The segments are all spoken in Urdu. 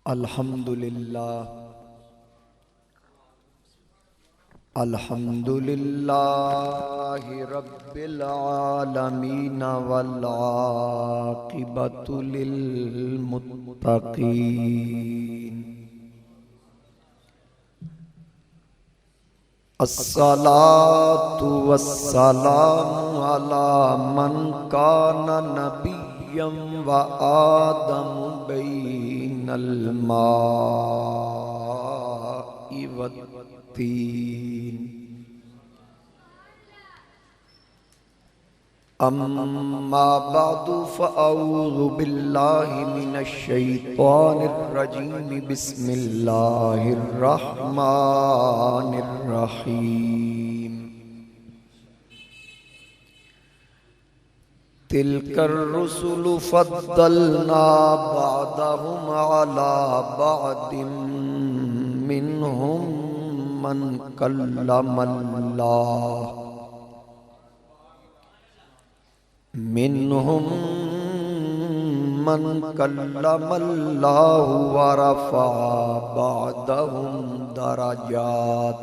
الحمدللہ رب العالمین والعاقبۃ للمتقین الصلاۃ والسلام علی من کان نبیا وآدم بین الماء والطین اما بعد فاعوذ باللہ من الشیطان الرجیم بسم اللہ الرحمن الرحیم تلک الرسل فضلنا بعضهم على بعض منهم من کلم اللہ منهم من کلم اللہ ورفع بعضهم درجات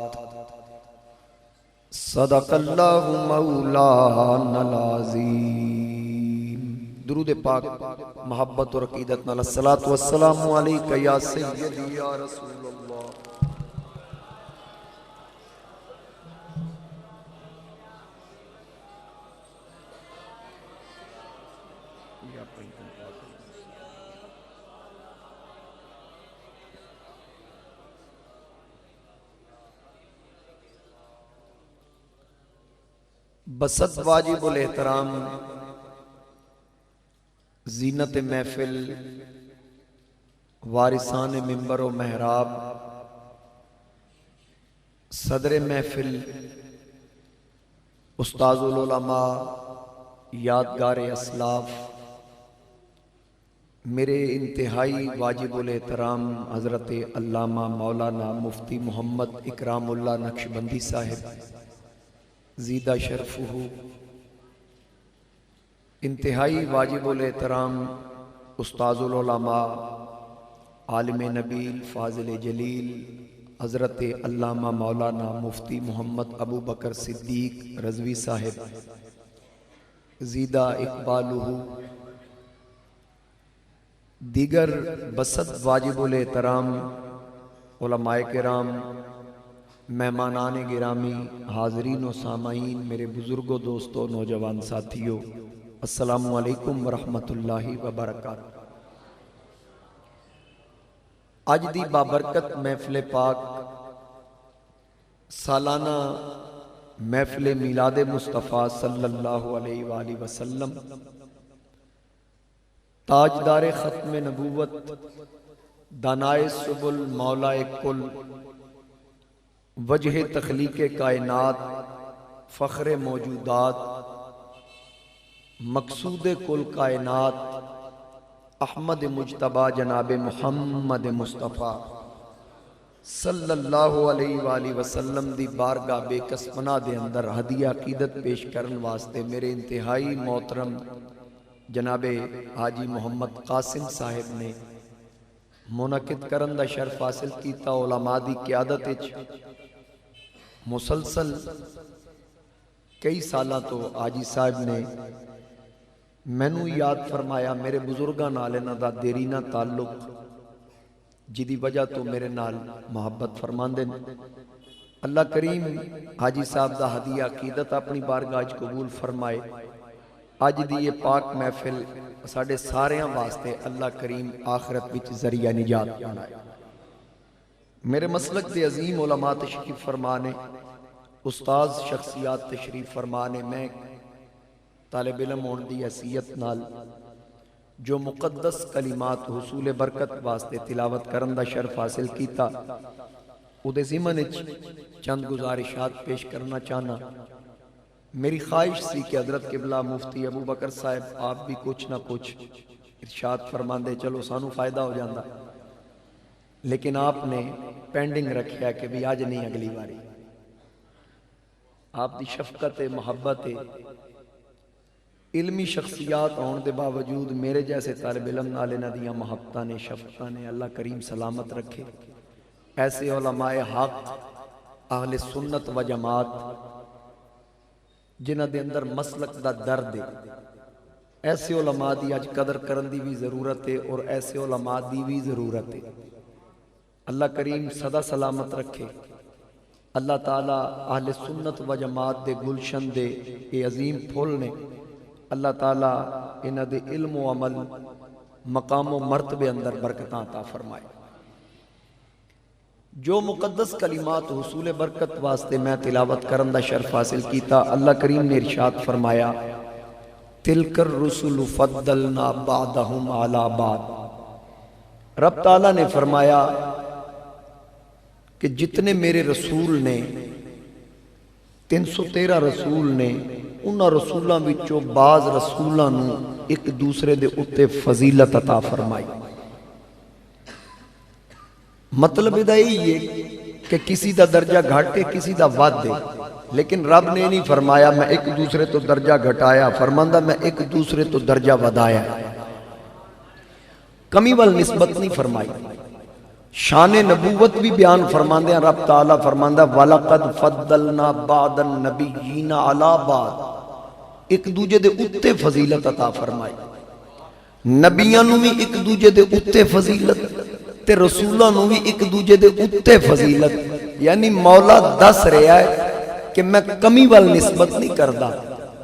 صدق اللہ مولانا العظیم۔ درود پاک محبت اور عقیدت نال الصلاۃ والسلام علیک یا سیدی یا رسول اللہ۔ بسط واجب الاحترام زینت محفل وارثان منبر و محراب صدر محفل استاذ العلماء یادگار اسلاف میرے انتہائی واجب الاحترام حضرت علامہ مولانا مفتی محمد اکرام اللہ نقشبندی صاحب زیدہ شرفہ، انتہائی واجب الاحترام استاذ العلماء عالم نبیل فاضل جلیل حضرت علامہ مولانا مفتی محمد ابو بکر صدیق رضوی صاحب زیدہ اقبالہ، دیگر بسط واجب الاحترام علماء کرام، مہمانان گرامی، حاضرین و سامعین، میرے بزرگوں، دوستوں، نوجوان ساتھیوں، السلام علیکم ورحمۃ اللہ وبرکاتہ۔ اج دی بابرکت محفل پاک سالانہ محفل میلاد مصطفیٰ صلی اللہ علیہ وآلہ وسلم، تاجدار ختم نبوت، دانائے سبل، مولائے کل، وجہ تخلیق کائنات، فخر موجودات، مقصود کل کائنات، احمد مجتبیٰ جناب محمد مصطفیٰ صلی اللہ علیہ وآلہ وسلم دی بارگاہ بے کسپنا دے اندر ہدیہ عقیدت پیش کرن واسطے میرے انتہائی محترم جناب حاجی محمد قاسم صاحب نے منعقد کرن دا شرف حاصل کیتا۔ علماء دی قیادت وچ مسلسل کئی سالہ تو حاجی صاحب نے مینوں یاد فرمایا، میرے بزرگاں نال انہاں دا دیرینہ تعلق جدی وجہ تو میرے نال محبت فرماندے نے۔ اللہ کریم حاجی صاحب دا ہدیہ عقیدت اپنی بارگاہ وچ قبول فرمائے۔ اج دی یہ پاک محفل ساڈے ساریاں واسطے اللہ کریم آخرت وچ ذریعہ نجات بنائے۔ میرے مسلک دے عظیم علماء تشریف فرمانے، استاذ شخصیات تشریف فرمانے، میں طالب علم ہون دی حیثیت نال جو مقدس کلمات حصول برکت واسطے تلاوت کرن دا شرف حاصل کیتا، اودے ضمن وچ چند گزارشات پیش کرنا چاہنا۔ میری خواہش سی کہ حضرت قبلہ مفتی ابو بکر صاحب آپ بھی کچھ نہ کچھ ارشاد فرماندے، چلو سانو فائدہ ہو جاندہ، لیکن آپ نے پینڈنگ رکھیا کہ بھی آج نہیں اگلی باری۔ آپ دی شفقت محبت علمی شخصیات ہونے دے باوجود میرے جیسے طالب علم نال انہاں دیاں محبتاں نے شفقتاں نے اللہ کریم سلامت رکھے. ایسے علماء حق اہل سنت و جماعت جنہاں دے اندر مسلک دا درد ہے، ایسے علماء دی اج قدر کرن دی بھی ضرورت ہے اور ایسے علماء دی بھی ضرورت ہے. اللہ کریم سدا سلامت رکھے. اللہ تعالیٰ اہل سنت و جماعت دے گلشن دے اے عظیم پھول نے. اللہ تعالیٰ انہاں دے علم و عمل مقام و مرتبے اندر برکتاں عطا فرمائے. جو مقدس کلمات حصول برکت واسطے میں تلاوت کرن دا شرف حاصل کیتا، اللہ کریم نے ارشاد فرمایا تلک الرسل فضلنا بعضهم علی بعض. رب تعالیٰ نے فرمایا کہ جتنے میرے رسول نے 313 رسول نے، انہاں رسولاں وچوں بعض رسولاں نو ایک دوسرے دے اتے فضیلت عطا فرمائی. مطلب دا یہی ہے کہ کسی دا درجہ گھاٹے کسی دا ود دے، لیکن رب نے نہیں فرمایا میں ایک دوسرے تو درجہ گھٹایا، فرماندہ میں ایک دوسرے تو درجہ ودایا. کمی وال نسبت نہیں فرمائی. شان نبوت بھی بیان فرماندے ہیں. رب تعالیٰ فرماندہ وَلَقَدْ فَضَّلْنَا بَعْدَ النَّبِيِّينَ عَلَى بَعْدٍ. ایک دوجہ دے اتے فضیلت عطا فرمائی. نبیاں نو بھی ایک دوجہ دے اتے فضیلت تے رسولہ نو بھی ایک دوجہ دے اتے فضیلت. یعنی مولا دس رہا ہے کہ میں کمی وال نسبت نہیں کردہ،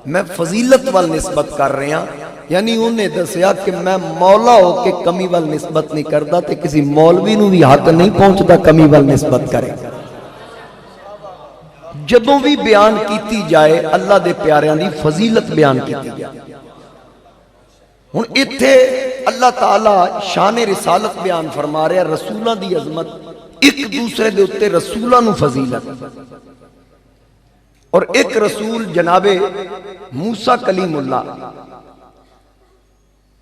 میں فضیلت وال نسبت کر رہا. یعنی انہیں دسیا کہ میں مولا ہو کے کمی وال نسبت نہیں کردہ تے کسی مولوی نو بھی حق نہیں پہنچتا کمی وال نسبت کرے. جدوں بھی بیان کیتی جائے اللہ دے پیاریاں دی فضیلت بیان کیتی جائے. ہن ایتھے اللہ تعالیٰ شان رسالت بیان فرما رہا ہے، رسولاں دی عظمت، ایک دوسرے دے اتے رسولاں نو فضیلت. اور ایک رسول جناب موسیٰ کلیم اللہ،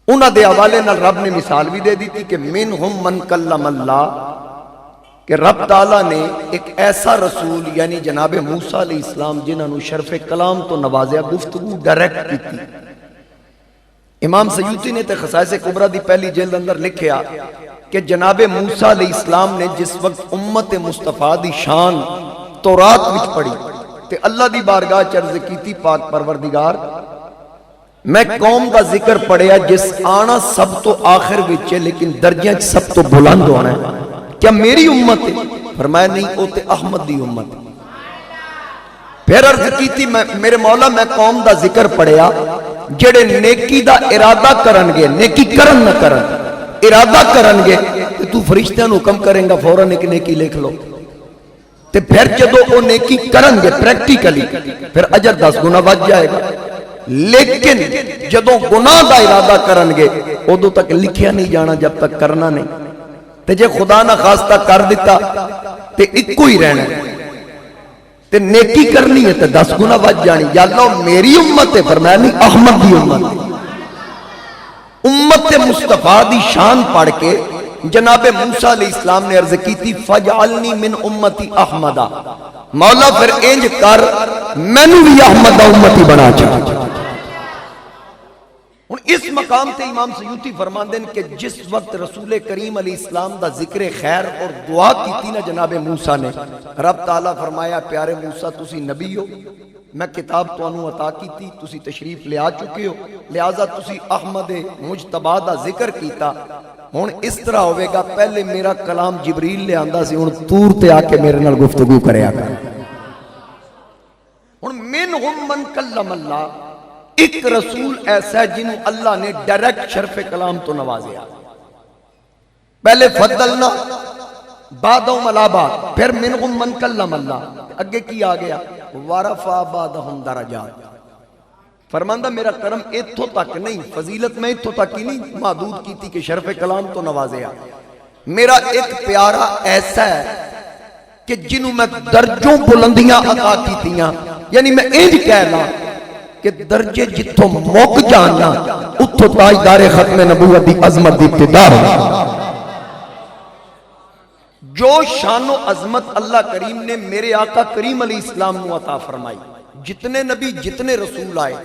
انہاں دے حوالے نال رب نے مثال بھی دے دی تھی کہ منہم من کلم اللہ، کہ رب تعالیٰ نے ایک ایسا رسول یعنی جناب موسیٰ علیہ السلام جنہاں نو شرف کلام تو نوازیا، گفتگو ڈائریکٹ کی تھی. امام سیوطی نے تے خصائص کبریٰ دی پہلی جلد اندر لکھیا کہ جناب موسیٰ علیہ السلام نے جس وقت امت مصطفیٰ دی شان تورات وچ پڑھی تے اللہ دی بارگاہ چرز کیتی پاک پروردگار میں قوم کا ذکر پڑھیا جس آنا سب تو آخر وچے لیکن درجہ سب تو بلند ہونا ہے. کیا میری امت ہے؟ فرمایا نہیں، او تے احمد دی امت. پھر عرض کیتی میرے مولا میں قوم دا ذکر پڑھیا جڑے نیکی دا ارادہ کرن گے، نیکی کرن نہ کرن، ارادہ کرن گے کہ تو فرشتیاں نو حکم کریں گا فوراً ایک نیکی لکھ لو. تے پھر جدو وہ نیکی کرن گے پریکٹیکلی پھر اجر 10 گنا بچ جائے گا. لیکن جدو گناہ دا ارادہ کرن گے ادو تک لکھیا نہیں جانا جب تک کرنا نہیں. تے جے خدا نہ خواستہ کر دیتا تے ایک ہی رہنا تے نیکی کرنی ہے تے 10 گنا بچ جانی. یا اللہ میری امت ہے، فرمایا نہیں احمد دی امت. امت مصطفیٰ دی شان پڑھ کے جناب موسیٰ علیہ السلام نے عرض کی تھی فجعلنی من امتی احمدہ، مولا پھر انج کر مینوں بھی احمد امتی بنا چاہتا. اس مقام تے امام سیوطی فرماندے ہیں کہ جس وقت رسول کریم علیہ السلام دا ذکر خیر اور دعا کی تھی نا جناب موسیٰ نے، رب تعالیٰ فرمایا پیارے موسیٰ تسی نبی ہو، میں کتاب تو انہوں عطا کی تھی، تسی تشریف لے آ چکے ہو، لہذا تسی احمد مجتبیٰ دا ذکر کیتا. ہن اس طرح ہوئے گا پہلے میرا کلام جبریل لے آندہ سی، ہن تور تے آ کے میرے نال گفتگو کرے آگا. ہن منہم من کلم اللہ، ایک رسول ایسا ہے جنہوں اللہ نے ڈائریکٹ شرف کلام تو نوازیا. پہلے فضلنا بعدہم علی بعض، پھر منہم من کلم اللہ، اگے کی آ گیا ورفع بعضہم درجات. فرماندہ میرا کرم اتھو تک نہیں، فضیلت میں اتھو تک ہی نہیں محدود کی تھی کہ شرف کلام تو نوازیا. میرا ایک پیارا ایسا ہے کہ جنہوں میں درجوں بلندیاں عطا کی تھیاں. یعنی میں انج کہنا کہ درجے جتوں موک جاننا اتھو تاجدار ختم نبوت دی عظمت دی ابتدا ہے. جو شان و عظمت اللہ کریم نے میرے آقا کریم علیہ السلام نو عطا فرمائی، جتنے نبی جتنے رسول آئے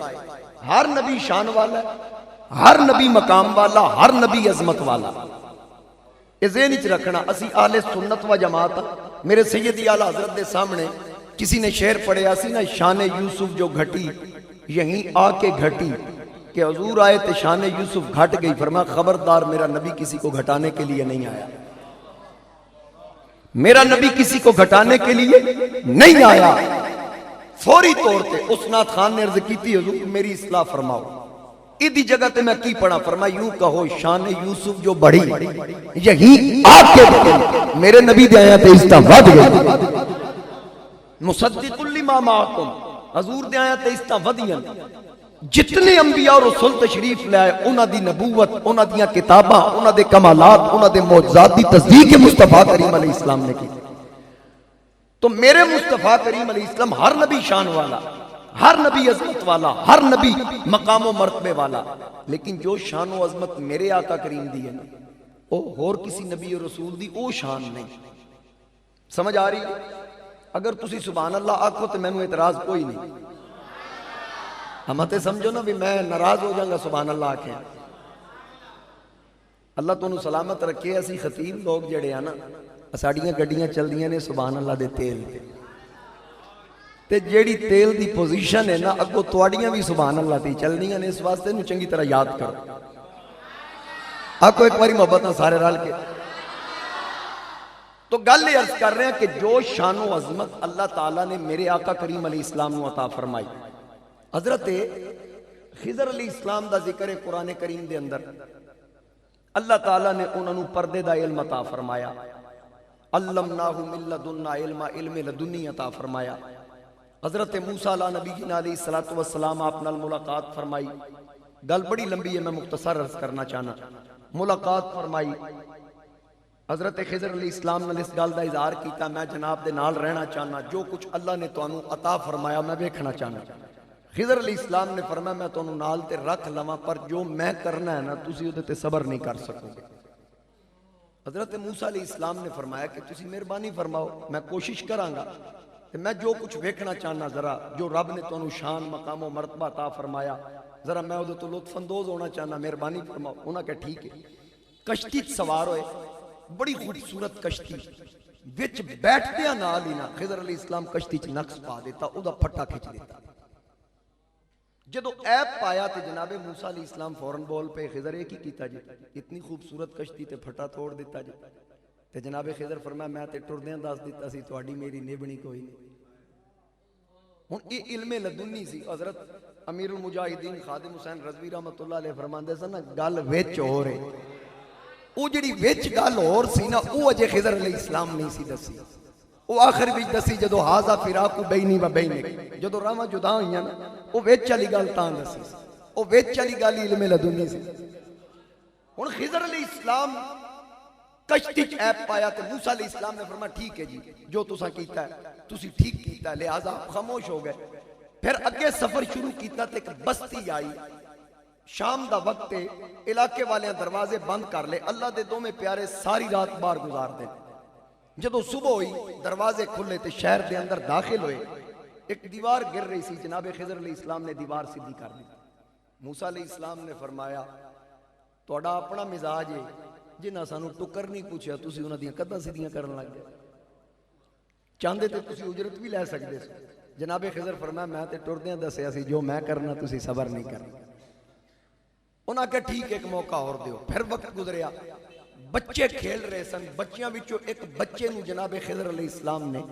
ہر نبی شان والا ہے، ہر نبی مقام والا، ہر نبی عظمت والا. یہ ذہن وچ رکھنا. اسی اہل سنت و جماعت. میرے سیدی اعلیٰ حضرت دے سامنے کسی نے شعر پڑھیا سی نا، شان یوسف جو گھٹی یہیں آ کے گھٹی، کہ حضور آئے تو شان یوسف گھٹ گئی. فرمایا خبردار، میرا نبی کسی کو گھٹانے کے لیے نہیں آیا، میرا نبی کسی کو گھٹانے کے لیے نہیں آیا. فوری طور پہ اسناد خان نے عرض کی تھی حضور میری اصلاح فرماؤ. ادھی جگہ تے میں کی پڑھا؟ فرمایا یوں کہو شان یوسف جو بڑھی یہیں آ کے بڑھی، میرے نبی دے آیا تے استا ود گئی. مصدق لما معکم، حضور دے آیا تے استا ودیاں. جتنے انبیاء اور رسول تشریف لے آئے انہاں دی نبوت، انہاں دیاں کتاباں، انہاں دے کمالات، انہاں دے معجزات دی تصدیق مصطفیٰ کریم علیہ السلام نے کی. تو میرے مصطفیٰ کریم علیہ السلام ہر نبی شان والا، ہر نبی عظمت والا، ہر نبی مقام و مرتبے والا. لیکن جو شان و عظمت میرے آقا کریم دی ہے نا، وہ اور کسی نبی اور رسول دی او شان نہیں. سمجھ آ رہی ہے؟ اگر تسی سبحان اللہ آکھو تو مینوں اعتراض کوئی نہیں. ہم تے سمجھو نا بھی میں ناراض ہو جاؤں گا سبحان اللہ آکھیں. اللہ تو انہوں سلامت رکھے. اسی خطیب لوگ جڑے ہیں نا، ساڑیاں گڈیاں چل دیاں نے سبحان اللہ دے تیل تے جیڑی تیل دی پوزیشن ہے نا اگو تواڑیاں بھی سبحان اللہ دی چل دیاں نے. اس واسطے انہوں چنگی طرح یاد کرو. آپ کو ایک باری محبت نہ سارے رال کے. تو گل یہ عرض کر رہے ہیں کہ جو شان و عظمت اللہ تعالیٰ نے میرے آقا کریم علیہ السلام نے عطا فرمائی. حضرت خضر علیہ السلام دا ذکر ہے قرآن کریم دے اندر. اللہ تعالیٰ نے انہوں نے پردے دا علم عطا فرمایا. علمناہ من لدنا علم، علم لدنی عطا فرمایا. حضرت موسیٰ علیہ نبی علیہ السلام آپ نال ملاقات فرمائی. گل بڑی لمبی ہے، میں مختصر عرض کرنا چاہنا. ملاقات فرمائی. حضرت خضر علیہ السلام نے اس گل دا اظہار کیتا میں جناب دے نال رہنا چاہنا، جو کچھ اللہ نے تانوں عطا فرمایا میں ویکھنا چاہنا. خضر علیہ السلام نے فرمایا میں تانوں نال تے رکھ لواں، پر جو میں کرنا ہے نا تسی اودے تے صبر نہیں کر سکو گے. حضرت موسیٰ علیہ السلام نے فرمایا کہ تسی مہربانی فرماؤ، میں کوشش کراں گا کہ میں جو کچھ ویکھنا چاہنا، ذرا جو رب نے تانوں شان مقام و مرتبہ عطا فرمایا ذرا میں اودے تو لطف اندوز ہونا چاہنا، مہربانی فرماؤ. انہاں کہ ٹھیک ہے. کشتی سوار ہوئے، بڑی خوبصورت کشتی. وچ بیٹھدیاں نال ہی نا خضر علیہ السلام کشتی چ نقص پا دیتا، او دا پھٹا کھچ دیتا. جدو عیب پایا تے جناب موسیٰ علیہ السلام فوراً بول پہ خضر ایک ہی کیتا جی، اتنی خوبصورت کشتی تے پھٹا توڑ دیتا جی. تے جناب خضر فرمایا میں تے ٹردیاں دس دیتا سی تہاڈی میری نبھنی کوئی نہیں. ہن یہ علم لدنی سی. حضرت امیر المجاہدین خادم حسین رضوی رحمۃ اللہ علیہ فرماندے سن گل وچ ہو رہے، او جڑی وچ گل اور سی نا او اجے خضر علیہ السلام نہیں سی دسی. او آخر وچ دسی جدو ہاذا فراق بینی و بینک، جدو راواں جدا ہوئیاں نا او وچ والی گل تاں دسی. او وچ والی گل علم لدنی سی. ہن خضر علیہ السلام کشتی چ عیب پایا تے موسیٰ علیہ السلام نے فرمایا ٹھیک ہے جی، جو تساں کیتا ہے تسی ٹھیک کیتا ہے، لہذا خاموش ہو گئے. پھر اگے سفر شروع کیتا تے ایک بستی آئی. شام دا وقت علاقے والے دروازے بند کر لے. اللہ دے دو میں پیارے ساری رات باہر گزار دے. جدو صبح ہوئی دروازے کھلے تے شہر دے اندر داخل ہوئے. ایک دیوار گر رہی سی، جناب خضر علیہ السلام نے دیوار سیدھی کر دی. موسیٰ علیہ السلام نے فرمایا تہاڈا اپنا مزاج ہے، جنہاں سانو ٹکر نہیں پوچھا تسی انہاں دیاں قداں سیدھیاں کرن لگ گئے. چاہندے تے تسی اجرت بھی لے سکدے سو. جناب خضر فرمایا میں تے ٹردیاں دسیا سی جو میں کرنا تسی صبر نہیں کرنا. انہاں کہ ٹھیک ایک موقع اور دیو. پھر وقت گزریا، بچے کھیل رہے سن. بچیاں وچوں ایک بچے نو جناب خضر علیہ السلام نے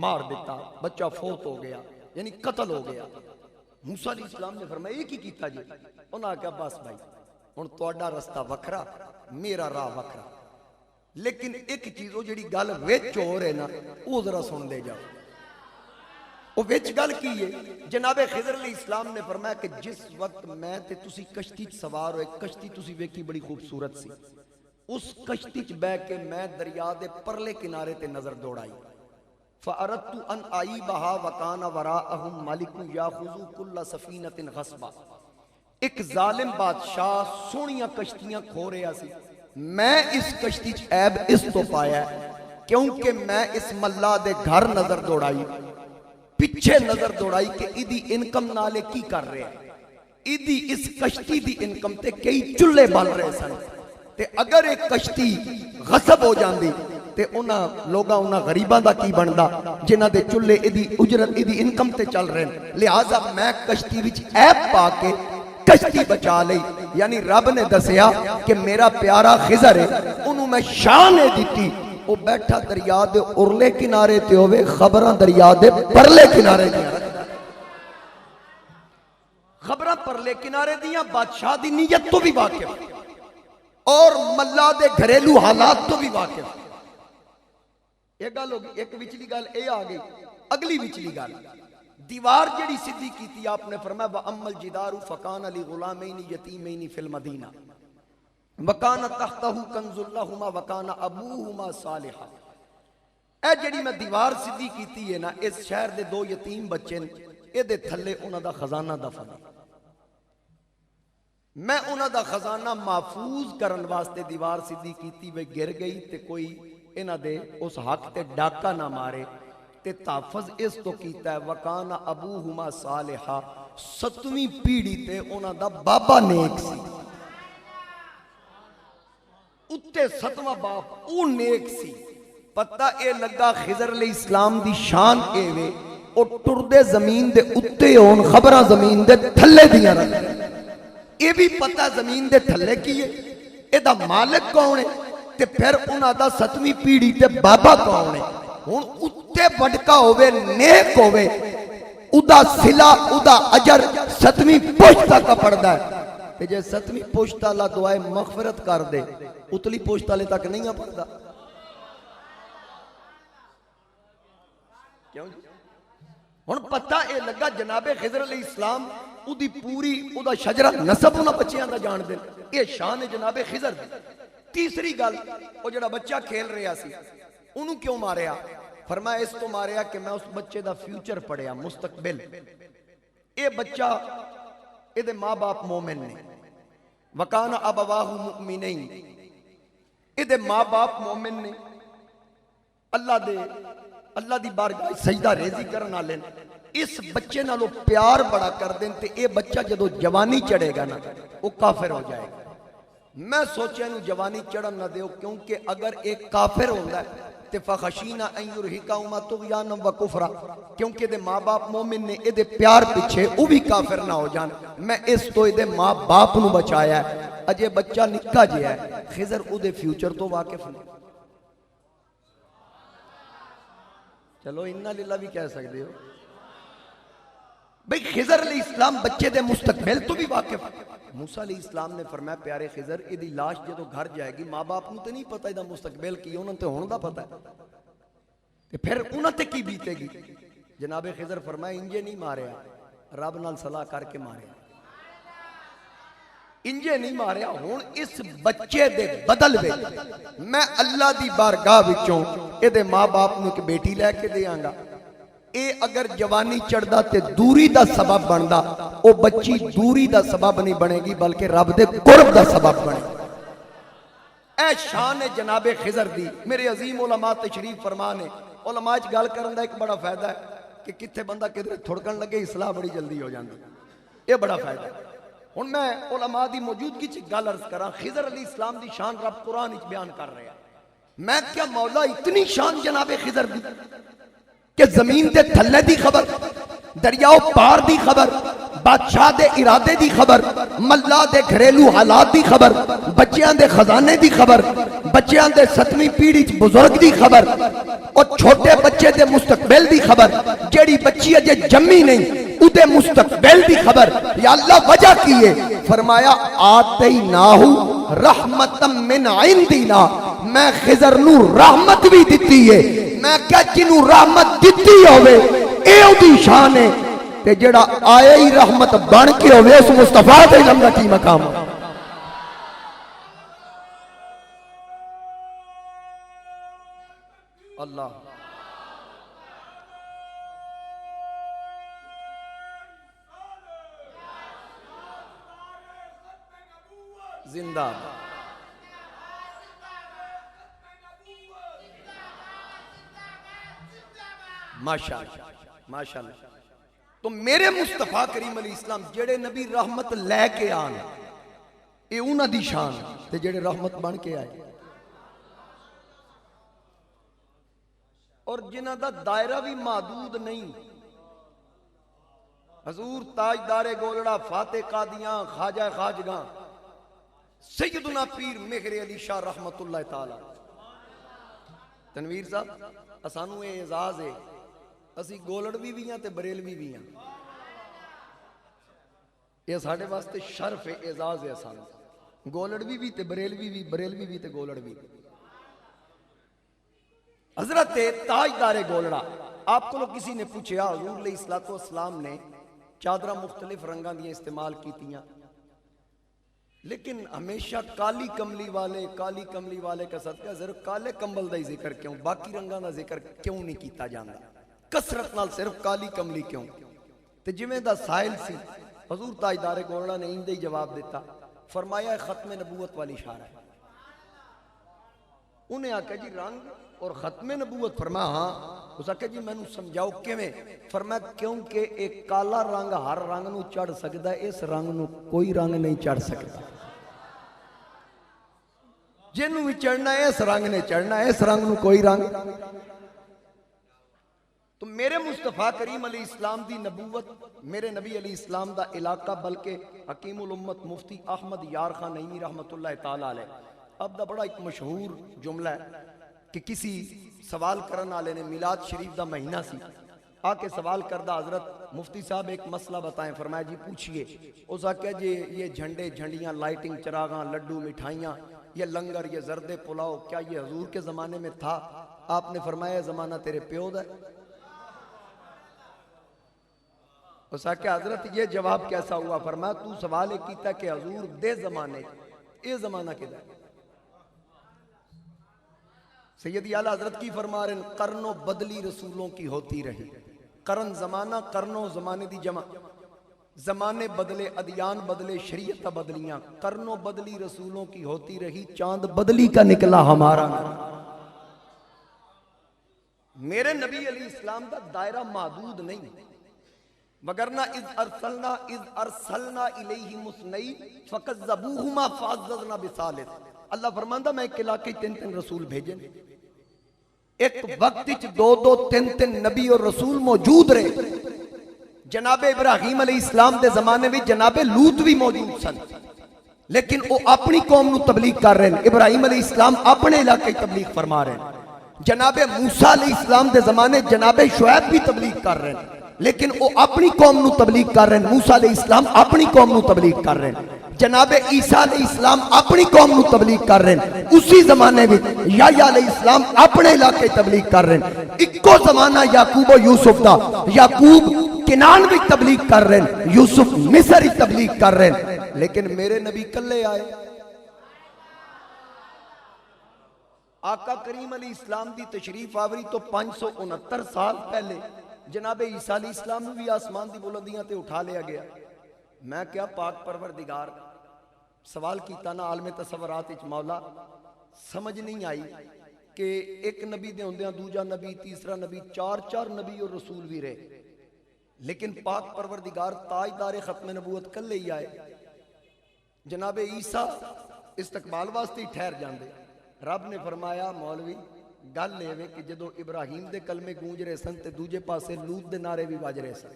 مار دیتا. بچہ فوت ہو گیا، یعنی قتل ہو گیا. موسیٰ علیہ السلام نے فرمایا یہ کی کیتا جی؟ انہاں کہا بس بھائی ہن تہاڈا رستہ وکھرا، میرا راہ وکھرا. لیکن ایک چیز وہ جڑی گل وچ ہو رہے نا وہ ذرا سن دے جاؤ. وہ وچ گل کی ہے؟ جناب خضر علیہ السلام نے فرمایا کہ جس وقت میں تے تسی کشتی سوار ہوئے، کشتی تسی ویکھی بڑی خوبصورت سی. اس کشتی چ بہ کے میں دریا دے پرلے کنارے تے نظر دوڑائی. فَأَرَدْتُ أَنْ أَعِيبَهَا وَكَانَ وَرَاءَهُمْ مَلِكٌ يَأْخُذُ كُلَّ سَفِينَةٍ غَصْبًا. ایک ظالم بادشاہ سونیاں کشتیاں کھو رہا سی. میں اس کشتی چ عیب اس تو پایا ہے کیونکہ میں اس ملا دے گھر نظر دوڑائی، پیچھے نظر دوڑائی کہ ادھی انکم نالے کی کر رہے ہیں. ایدی اس کشتی دی انکم تے کئی چلے بن رہے سن تے اگر ایک کشتی غصب ہو جاندی تے انہاں لوگاں انہاں غریباں دا کی بندا جنہاں دے چلے ایدی اجرت ایدی انکم تے چل رہے ہیں. لہٰذا میں کشتی وچ عیب پا کے کشتی بچا لئی. یعنی رب نے دسیا کہ میرا پیارا خضر ہے انہوں میں شان دیتی وہ بیٹھا دریا دے ارلے کنارے تے ہوئے خبراں دریا دے پرلے کنارے دیا خبراں پرلے کنارے دیا بادشاہ دی نیت تو بھی واقف اور ملا دے گھریلو حالات تو بھی واقف. ایک گل ہوگی ایک وچلی گل اے آگئی. اگلی وچلی گل دیوار جڑی سدھی کیتی آپ نے فرمایا وَأَمَّا الْجِدَارُ فَكَانَ لِغُلَامَيْنِ يَتِيمَيْنِ فِي الْمَدِينَةِ وَكَانَ تَحْتَهُ كَنْزٌ لَهُمَا وَكَانَ أَبُوهُمَا صَالِحًا. اے جڑی میں دیوار سدھی کیتی ہے نا اس شہر دے دو یتیم بچے نے اے دے تھلے انہاں دا خزانہ دفن ہے. میں انہاں دا خزانہ محفوظ کرن واسطے دیوار سدھی کیتی وے گر گئی تے کوئی انہاں دے اس حق تے ڈاکہ نہ مارے تے تحفظ اس تو کیتا ہے وکان ابوہما صالحا 7ویں پیڑھی تے انہاں دا بابا نیک سی اتے 7واں باپ او نیک سی. پتہ اے لگا خضر علیہ السلام دی شان اے وے او ٹردے زمین دے اتے ہون خبراں زمین دے تھلے دیاں رکھ اے بھی پتہ زمین دے تھلے کی ہے اے دا مالک کون ہے تے پھر انہاں دا 7ویں پیڑھی تے بابا کون ہے. ہن اتے بڑکا ہوئے نیک ہوئے ادا صلہ ادا اجر 7ویں پشت تک پڑھدا ہے تے جے 7ویں پشت اللہ دعائے مغفرت کر دے اتلی پشت والے تک نہیں پڑھدا. کیوں جی ہن پتہ اے لگا جناب خضر علیہ السلام اودی پوری ادا شجرہ نسب انہاں بچیاں دا جان دے. اے شان ہے جناب خضر دی. تیسری گل او جڑا بچہ کھیل رہا سی انہوں کیوں ماریا؟ فرمایا اس تو ماریا کہ میں اس بچے دا فیوچر پڑھیا مستقبل. اے بچہ اے دے ماں باپ مومن نے وکان ابواہ مؤمنین اے دے ماں باپ مومن نے اللہ دی بارگاہ سجدہ ریزی کرن والے اس بچے نالوں پیار بڑا کر دیں تے اے بچہ جدو جوانی چڑھے گا نا وہ کافر ہو جائے گا. میں سوچیا انہوں جوانی چڑھن نہ دیو کیونکہ اگر ایک کافر ہوتا ہے تے فخشینا ان یرہقہما طغیانا و کفرا کیونکہ دے ماں باپ مومن نے اے دے پیار پیچھے او بھی کافر نہ ہو جان. میں اس تو اے دے ماں باپ نو بچایا ہے. اجے بچہ نکا جے ہے خضر او دے فیوچر تو واقف نہیں. چلو انہا للہ بھی کہہ سکتے ہو بھئی خضر علیہ السلام بچے دے مستقبل تو بھی واقف. موسیٰ علیہ السلام نے فرمایا پیارے خضر ایدی لاش جدو گھر جائے گی ماں باپ نو تے نہیں پتہ ایدہ مستقبل کی انہوں تے ہون دا پتہ ہے تے پھر انہوں تے کی بیتے گی. جناب خضر فرمایا انجے نہیں ماریا رب نال صلاح کر کے ماریا انجے نہیں ماریا. ہون اس بچے دے بدل وے میں اللہ دی بارگاہ وچوں اے دے ماں باپ نو ایک بیٹی لے کے دے آنگا. اے اگر جوانی چڑھدا تے دوری دا سبب بندا او بچی دوری دا سبب نہیں بنے گی بلکہ رب دے قرب دا سبب بنے گی. اے شان جناب خضر دی. میرے عظیم علماء تشریف فرمانے علماء اچ گل کرن دا ایک بڑا فائدہ ہے کہ کتھے بندہ کدھر تھڑکن لگے اصلاح بڑی جلدی ہو جاندی. یہ بڑا فائدہ ہے. ہن میں علماء دی موجودگی چ گل عرض کراں خضر علیہ السلام دی شان رب قرآن وچ بیان کر رہا ہے. میں کیا مولا اتنی شان جناب خضر دی کہ زمین دے تھلے دی خبر دریاؤ پار دی خبر بادشاہ دے ارادے دی خبر ملا دے گھریلو حالات دی خبر بچیاں دے خزانے دی خبر بچیاں دے 7ویں پیڑھی بزرگ دی خبر اور چھوٹے بچے دے مستقبل دی خبر جیڑی بچی اجے جمی نہیں ادے مستقبل دی خبر. یا اللہ وجہ کیے فرمایا آتیناہو رحمتا من عندنا میں خضر نو رحمت بھی دیتی ہے. میں کیا جنوں رحمت دیتی ہوئے اے او دی شان ہے تے جڑا آئے ہی رحمت بن کے ہوئے اس مصطفیٰ تے علم دا کی مقام. اللہ زندہ ماشاءاللہ ماشاءاللہ. تو میرے مصطفیٰ کریم علیہ السلام جڑے نبی رحمت لے کے آن اے انہاں دی شان تے جڑے رحمت بن کے آئے اور جنہاں دا دائرہ بھی محدود نہیں. حضور تاجدار گولڑا، فاتح قادیاں، خواجہ خواجگاں، سیدنا پیر مہر علی شاہ رحمت اللہ تعالی. تنویر صاحب اسانو اے اعزاز ہے اسی گولڑوی بھی ہیں تے بریلوی بھی ہیں. یہ ساڑھے واسطے شرف ہے، اعزاز ہے اسانو. گولڑوی بھی تے بریلوی بھی، بریلوی بھی تے گولڑوی بھی. حضرت تاجدار گولڑا آپ کو کسی نے پوچھا حضور علیہ السلام نے چادرہ مختلف رنگاں دیا استعمال کیتیاں لیکن ہمیشہ کالی کملی والے کا صدقہ صرف کالے کمبل دا ہی ذکر کیوں، باقی رنگاں دا ذکر کیوں نہیں کیتا جاندہ؟ کثرت نال صرف کالی کملی کیوں؟ تے جویں دا سائل سی حضور تاجدار گولڑا نے اندے ہی جواب دیتا، فرمایا ختم نبوت والی اشارہ ہے. انہیں آکھا جی رنگ اور ختم نبوت؟ فرمایا ہاں. اس آکھا جی میں نو سمجھاؤ کیویں؟ فرمایا کیونکہ ایک کالا رنگ ہر رنگ نو چڑھ سکتا ہے، اس رنگ نو کوئی رنگ نہیں چڑھ سکتا. جنوں بھی چڑھنا ہے اس رنگ نے چڑھنا ہے، اس رنگ نو کوئی رنگ. تو میرے مصطفیٰ کریم علیہ السلام دی نبوت، میرے نبی علیہ السلام دا علاقہ، بلکہ حکیم الامت مفتی احمد یار خان نعیمی رحمت اللہ تعالیٰ علیہ. اب دا بڑا ایک مشہور جملہ ہے کہ کسی سوال کرن والے نے میلاد شریف دا مہینہ سی آ کے سوال کردہ حضرت مفتی صاحب ایک مسئلہ بتائیں. فرمایا جی پوچھئے. اس آکے جی یہ جھنڈے جھنڈیاں لائٹنگ چراغاں لڈو مٹھائیاں یہ لنگر یہ زرد پلاؤ کیا یہ حضور کے زمانے میں تھا؟ آپ نے فرمایا زمانہ تیرے پیو دا ہے. اس آکے حضرت یہ جواب کیسا ہوا؟ فرمایا تو سوال ایک کیتا کہ حضور دے زمانے اے زمانہ کے دا ہے. سیدی اعلیٰ حضرت کی فرما رہے ہیں قرن و بدلی رسولوں کی ہوتی رہی. قرن زمانہ، قرن و زمانے دی جمع. زمانے بدلے، ادیان بدلے، شریعت بدلیاں، قرن و بدلی رسولوں کی ہوتی رہی، چاند بدلی کا نکلا ہمارا. میرے نبی علیہ السلام دا دائرہ محدود نہیں، وگرنہ اذ ارسلنا الیہم اثنین فکذبوہما فعززنا بثالث. اللہ فرماندہ میں ایک علاقے تین رسول بھیجیں، ایک وقت دو تین نبی اور رسول موجود رہے. جناب ابراہیم علیہ السلام دے زمانے بھی جناب لوط بھی موجود سن، لیکن وہ اپنی قوم نو تبلیغ کر رہے ہیں. ابراہیم علیہ السلام اپنے علاقے تبلیغ فرما رہے ہیں. جناب موسیٰ علیہ السلام دے زمانے جناب شعیب بھی تبلیغ کر رہے ہیں، لیکن وہ اپنی قوم نو تبلیغ کر رہے ہیں. موسیٰ علیہ السلام اپنی قوم نو تبلیغ کر رہے ہیں. جناب عیسیٰ علیہ السلام اپنی قوم نو تبلیغ کر رہے ہیں. اسی زمانے میں یحییٰ علیہ السلام اپنے علاقے تبلیغ کر رہے ہیں. اکو زمانہ یعقوب و یوسف دا، یعقوب کنان بھی تبلیغ کر رہے ہیں، یوسف مصر ہی تبلیغ کر رہے ہیں. لیکن میرے نبی کلے آئے. آقا کریم علیہ السلام دی تشریف آوری تو 569 سال پہلے جناب عیسیٰ علیہ السلام نے بھی آسمان دی بلندیاں تے اٹھا لیا گیا. میں کیا پاک پروردگار سوال کیتا نا عالم تصورات اچ مولا سمجھ نہیں آئی کہ ایک نبی دے ہوندیاں دوجا نبی تیسرا نبی چار نبی اور رسول بھی رہے، لیکن پاک پروردگار تاجدار ختم نبوت کل ہی آئے. جناب عیسیٰ استقبال واسطے ہی ٹھہر جاندے. رب نے فرمایا مولوی گل لے کہ جدو ابراہیم دے کلمے گونج رہے سن تے دوجے پاسے لوط دے نعرے بھی واج رہے سن.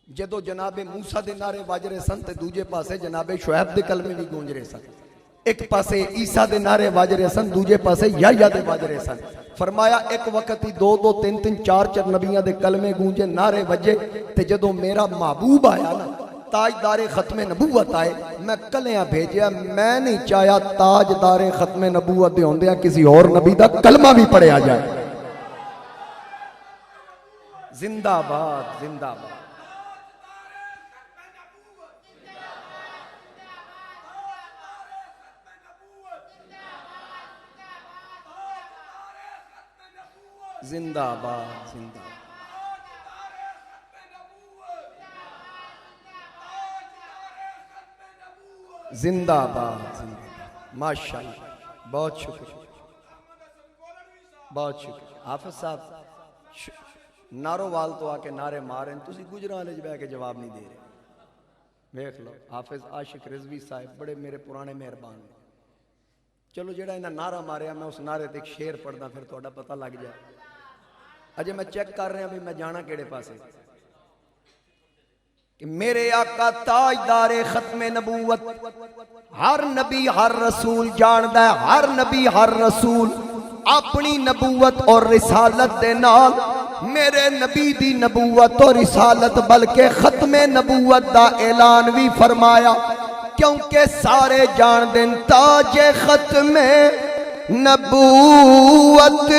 جدو جناب موسیٰ دے نعرے واج رہے سن تے دوجے پاسے جناب شعیب دے کلمے بھی گونج رہے سن. ایک پاسے عیسیٰ دے نعرے واج رہے سن، دوجے پاسے یحییٰ دے واج رہے سن. فرمایا ایک وقت ہی دو تین چار نبیاں دے کلمے گونجے نعرے وجے تے جدو میرا محبوب آیا نا تاجدار ختم نبوت آئے میں کلیاں بھیجیا. میں نہیں چاہیا تاجدار ختم نبوت دے ہوندیا کسی اور نبی دا کلمہ بھی پڑھیا جائے. زندہ باد زندہ باد. زندہ باد زندہ باد. زندہ باد زندہ باد. ماشاءاللہ بہت شکریہ بہت شکریہ. حافظ صاحب نارووال تو آ کے نعرے مارے تسی گجراں والے بہ کے جواب نہیں دے رہے. دیکھ لو حافظ عاشق رضوی صاحب بڑے میرے پرانے مہربان نے. چلو جڑا انہاں نعرہ ماریا میں اس نعرے تے ایک شعر پڑھدا پھر تہاڈا پتہ لگ جائے. اجے میں چیک کر رہا بھی میں جانا کیڑے پاسے کہ میرے آقا تاجدار ختم نبوت ہر نبی ہر رسول جاندا ہے. ہر نبی ہر رسول اپنی نبوت اور رسالت دے نال میرے نبی دی نبوت اور رسالت بلکہ ختم نبوت دا اعلان بھی فرمایا. کیونکہ سارے جان دن تاج ختم نبوت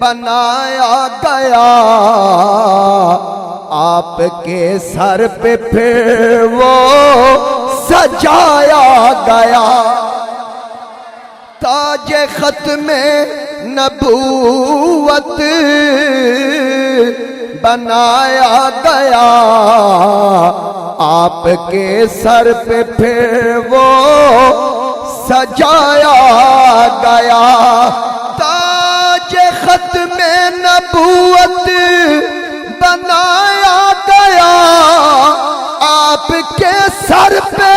بنایا گیا آپ کے سر پہ پھر وہ سجایا گیا. تاج ختم نبوت بنایا گیا آپ کے سر پہ پھر وہ سجایا گیا. تاج ختم نبوت بنایا گیا آپ کے سر پہ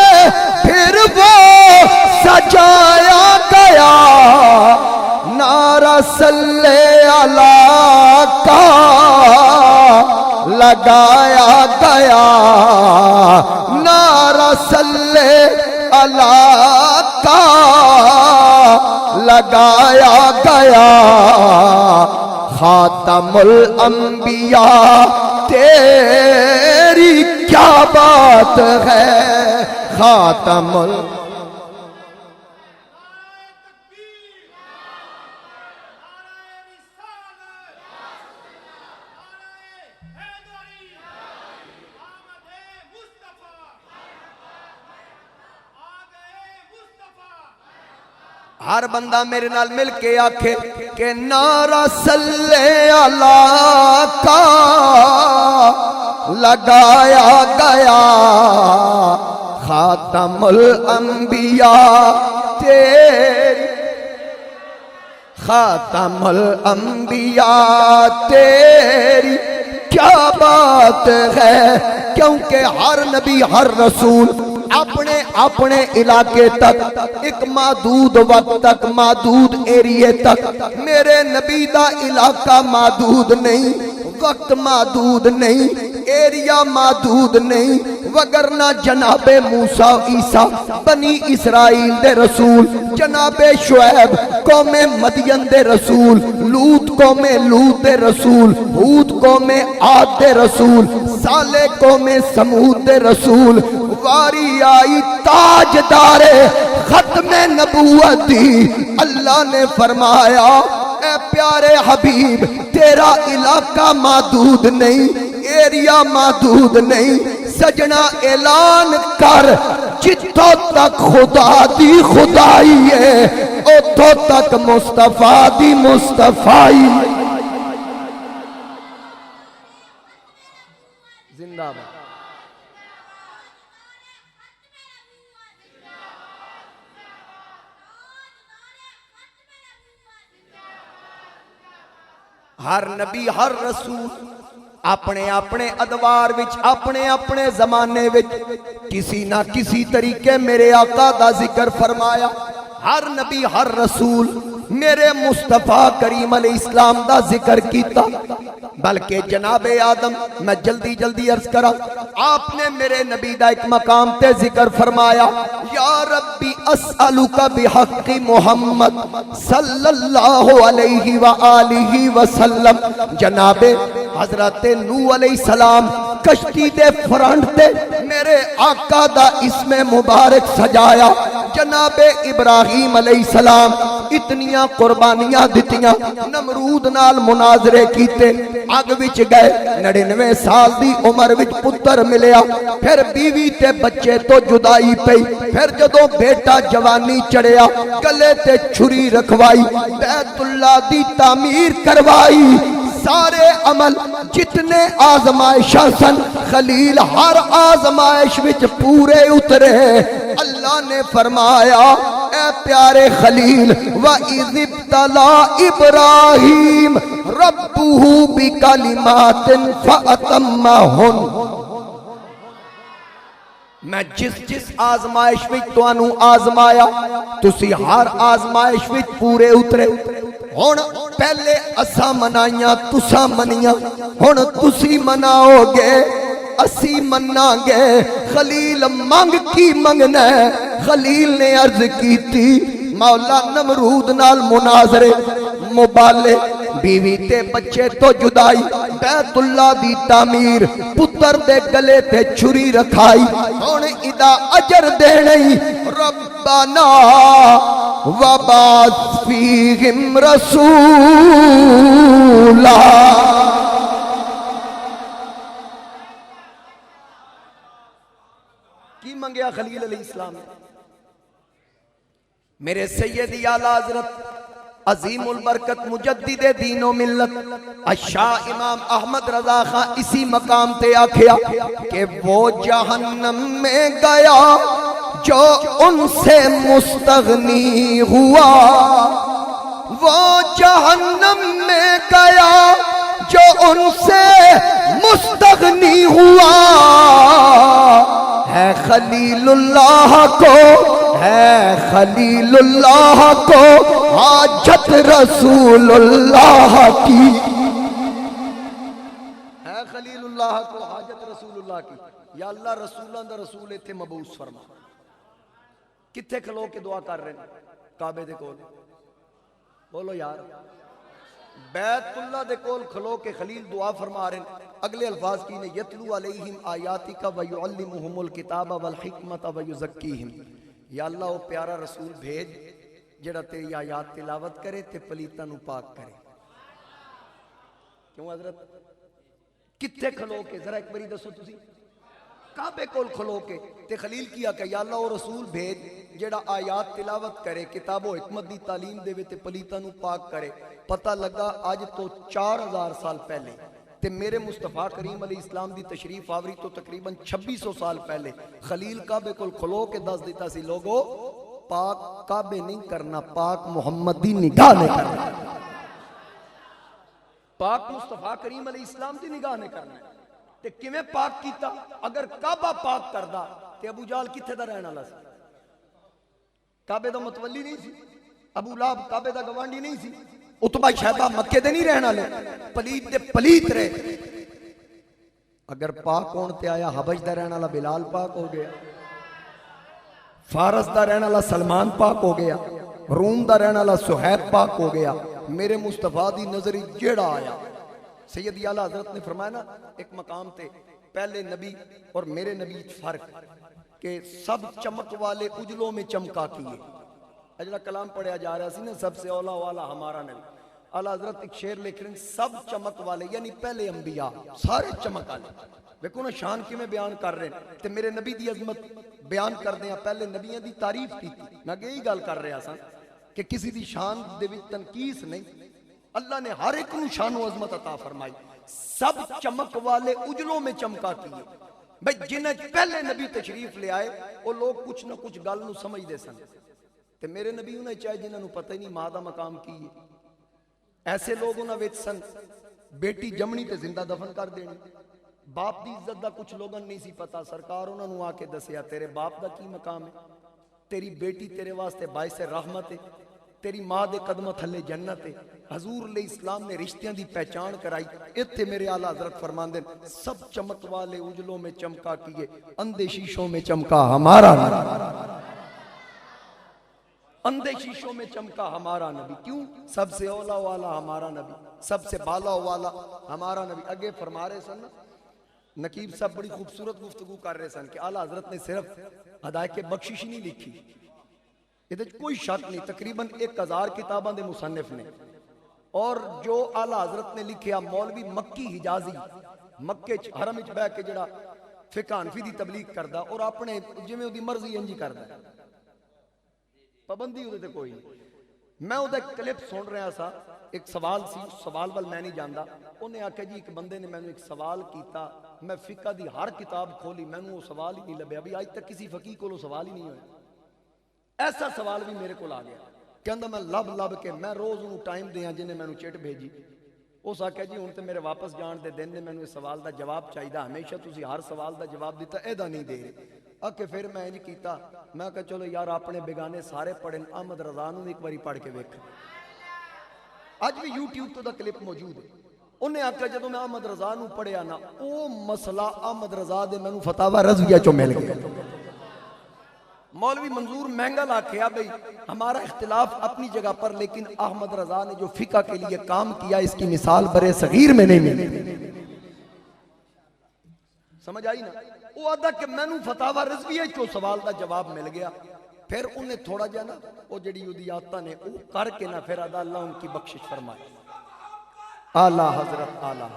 پھر وہ سجایا گیا. نعرہ صلی اللہ کا لگایا گیا. نعرہ صلی اللہ کا لگایا گیا. خاتم الانبیاء تیری کیا بات ہے. خاتم ہر بندہ میرے نال مل کے آکھے کہ نعرہ صلی اللہ کا لگایا گیا. خاتم الانبیاء تیری خاتم الانبیاء تیری کیا بات ہے. کیونکہ ہر نبی ہر رسول اپنے اپنے علاقے تک ایک محدود وقت تک محدود ایریے تک. میرے نبی دا علاقہ محدود نہیں, وقت محدود نہیں, ایریا محدود نہیں. وگرنہ جناب موسیٰ عیسیٰ بنی اسرائیل دے رسول, جناب شعیب قوم مدین دے رسول, لوط قوم لوط دے رسول, ہود قوم عاد دے رسول, صالح قوم سمود دے رسول. واری آئی تاجدار ختم نبوت دی. اللہ نے فرمایا اے پیارے حبیب تیرا علاقہ محدود نہیں, ایریا محدود نہیں. سجنا اعلان کر جتوں تک خدا دی خدائی ہے اتوں تک مصطفیٰ دی مصطفائی. زندہ باد. ہر نبی ہر رسول اپنے اپنے ادوار وچ اپنے اپنے زمانے وچ کسی نہ کسی طریقے میرے آقا دا ذکر فرمایا. ہر نبی ہر رسول میرے مصطفیٰ کریم علیہ السلام دا ذکر کیتا. بلکہ جناب آدم میں جلدی جلدی عرض کرا, آپ نے میرے نبی دا ایک مقام تے ذکر فرمایا یا ربی اسألک بحق محمد صلی اللہ علیہ وآلہ وسلم. جناب حضرت نوح علیہ السلام کشتی دے فرنٹ تے میرے آقا دا اسم مبارک سجایا. جناب ابراہیم علیہ السلام اتنیاں قربانیاں دتیاں, نمرود نال مناظرے کیتے, اگ وچ گئے, 99 سال دی عمر وچ پتر ملیا, پھر بیوی تے بچے تو جدائی پئی, پھر جدوں بیٹا جوانی چڑھیا گلے تے چھری رکھوائی, بیت اللہ دی تعمیر کروائی. سارے عمل جتنے آزمائشاں سن خلیل ہر آزمائش وچ پورے اترے. اللہ نے فرمایا اے پیارے خلیل وَإِذِ ابْتَلَىٰ إِبْرَاهِيمَ ربہ بکلمات فأتمہن. میں جس آزمائش وچ تانوں آزمایا تسی ہر آزمائش وچ پورے اترے. ہن پہلے اساں منائیاں تساں منیاں، ہن تسی مناؤ گے اسی منا گے. خلیل منگ کی منگنا ہے؟ خلیل نے عرض کی تھی مولا نمرود نال مناظرے، مبالے، بیوی تے بچے تو جدائی، بیت اللہ دی تعمیر، پتر دے گلے تے چھری رکھائی. ہن ادا اجر دینی ربنا وبعث فیہم رسولا. کی منگیا خلیل علیہ السلام نے؟ میرے سیدی اعلیٰ حضرت عظیم البرکت مجدد دین و ملت شاہ امام احمد رضا خان اسی مقام تے آکھیا کہ وہ جہنم میں گیا جو ان سے مستغنی ہوا. وہ جہنم میں گیا جو ان سے مستغنی ہوا. ہے خلیل اللہ کو، ہے خلیل اللہ کو حاجت رسول اللہ کی. ہے خلیل اللہ کو حاجت رسول اللہ کی. یا اللہ رسولان دا رسول ایتھے مبعوث فرما. کتھے کھلو کے دعا کر رہے ہیں؟ کعبے دے کول. بولو یار. بیت اللہ دے کول کھلو کے خلیل دعا فرما رہے ہیں. اگلے الفاظ کی نے یتلو علیہم آیاتک ویعلمہم الکتاب والحکمت ویزکیہم. یا اللہ وہ پیارا رسول بھیج جڑا تیری آیات تلاوت کرے تے پلیتاں نو پاک کرے. کیوں حضرت؟ کتھے کھلو کے ذرا ایک باری دسو تسی. کعبے کول کھلو کے تے خلیل کیا کہ یا اللہ وہ رسول بھیج جڑا آیات تلاوت کرے، کتاب و حکمت دی تعلیم دے تے پلیتاں نو پاک کرے. پتہ لگا آج تو 4000 سال پہلے تے میرے مصطفیٰ کریم علیہ السلام دی تشریف آوری تو تقریباً 2600 سال پہلے خلیل کعبے کول کھلو کے دس دیتا سی لوگو پاک کعبے نہیں کرنا، پاک محمد دی نگاہ نے کرنا. پاک مصطفیٰ کریم علیہ السلام دی نگاہ نے کرنا. تے کیویں پاک کیتا؟ اگر کعبہ پاک کردا تے ابو جہل کتھے دا رہن والا سی؟ کعبے دا متولی نہیں سی. ابو لہب کعبے دا گوانڈی نہیں سی. اتبا شیبہ مکے دے نہیں رہنا لے. پلیت دے پلیت رہے. اگر پاک ہون تے آیا حبش دا رہنا والا بلال پاک ہو گیا، فارس دا رہنا والا سلمان پاک ہو گیا، روم دا رہنا والا سہیب پاک ہو گیا. میرے مصطفیٰ دی نظری جیڑا آیا. سیدی اعلیٰ حضرت نے فرمایا نا ایک مقام تے پہلے نبی اور میرے نبی فرق کہ سب چمک والے اجلوں میں چمکا کیے. اجلا کلام پڑھیا جا رہا سی نا سب سے اولا والا ہمارا نبی. اعلیٰ حضرت ایک شعر لکھ رہے ہیں سب چمک والے یعنی پہلے انبیاء سارے چمک والے. دیکھو نا شان کی میں بیان کر رہے ہیں تے میرے نبی دی عظمت بیان کر دیا. پہلے نبیوں دی تعریف کی میں یہی گل کر رہا سا کہ کسی دی شان دے وچ تنقیص نہیں. اللہ نے ہر ایک نو شان و عظمت عطا فرمائی. سب چمک والے اجلوں میں چمکا کیے. بھئی جنہیں پہلے نبی تشریف لے آئے وہ لوگ کچھ نہ کچھ گل نو سمجھ دے سن تے میرے نبی انہیں چاہے جنہوں نے پتہ ہی نہیں ماں دا مقام کی ہے. ایسے لوگ انہیں ویچ سن بیٹی جمنی تے زندہ دفن کر دینی. باپ دی عزت دا کچھ لوگوں نہیں سی پتا. سرکار انہوں نے آ کے دسیا تیرے باپ دا کی مقام ہے، تیری بیٹی تیرے واسطے باعث رحمت ہے، تیری ماں دے قدمہ تھلے جنت ہے. حضور علیہ السلام نے رشتیاں دی پہچان کرائی. اتھے میرے اعلیٰ حضرت فرماندے سب چمک والے اجلوں میں چمکا کیے، اندھے شیشوں میں چمکا ہمارا نبی. اندھے شیشوں میں چمکا ہمارا نبی. کیوں؟ سب سے اولا والا ہمارا نبی، سب سے بالا والا ہمارا نبی. اگے فرما رہے سن نقیب صاحب بڑی خوبصورت گفتگو کر رہے سن کہ اعلیٰ حضرت نے صرف ہدایت بخشش ہی نہیں لکھی. یہ کوئی شک نہیں تقریباً 1000 کتاباں دے مصنف نے. اور جو اعلیٰ حضرت نے لکھیا مولوی مکی حجازی مکے حرم وچ بیٹھ کے جڑا فقہ حنفی دی تبلیغ کردا اور اپنے جویں دی مرضی انجی کردا پابندی اودے تے کوئی نہیں. میں اودے کلپ سن رہا سا. ایک سوال سی سوال وال میں نہیں جاندا. انہیں آکھیا جی ایک بندے نے مینوں ایک سوال کیتا میں فقہ دی ہر کتاب کھولی مینوں وہ سوال ہی نہیں لبیا. بھی آج تک کسی فقیہ کولو سوال ہی نہیں ہویا. ایسا سوال بھی میرے کو آ گیا. کہندا میں لب کے میں روز انہوں ٹائم دیاں جنہیں میں چٹ بھیجی اس آخیا جی ہوں تو میرے واپس جان دے دن نے مینوں اس سوال دا جواب چاہیے ہمیشہ تسی ہر سوال دا جواب دیتا ایدا نہیں دے کہ پھر میں انج کیتا میں کہا چلو یار اپنے بیگانے سارے پڑھن احمد رضا نوں ایک باری پڑھ کے ویکھ اج بھی یوٹیوب تو دا کلپ موجود ہے انہیں آخیا جدوں میں احمد رضا نوں پڑھیا نا او مسئلہ احمد رضا دے مینوں فتاوی رضویہ چوں مل گیا مولوی منظور مہنگل آکھیا بھئی ہمارا اختلاف اپنی جگہ پر لیکن احمد رضا نے جو فقہ کے لیے کام کیا اس کی مثال برے صغیر میں نہیں ملی سمجھ آئی نا وہ آدھا کہ میں نوں فتاوی رضویہ چوں سوال دا جواب مل گیا پھر انہیں تھوڑا جا نا وہ جڑی ادیاتہ نے وہ کر کے نا پھر آدھا اللہ ان کی بخشش فرمائے اعلیٰ حضرت اعلیٰ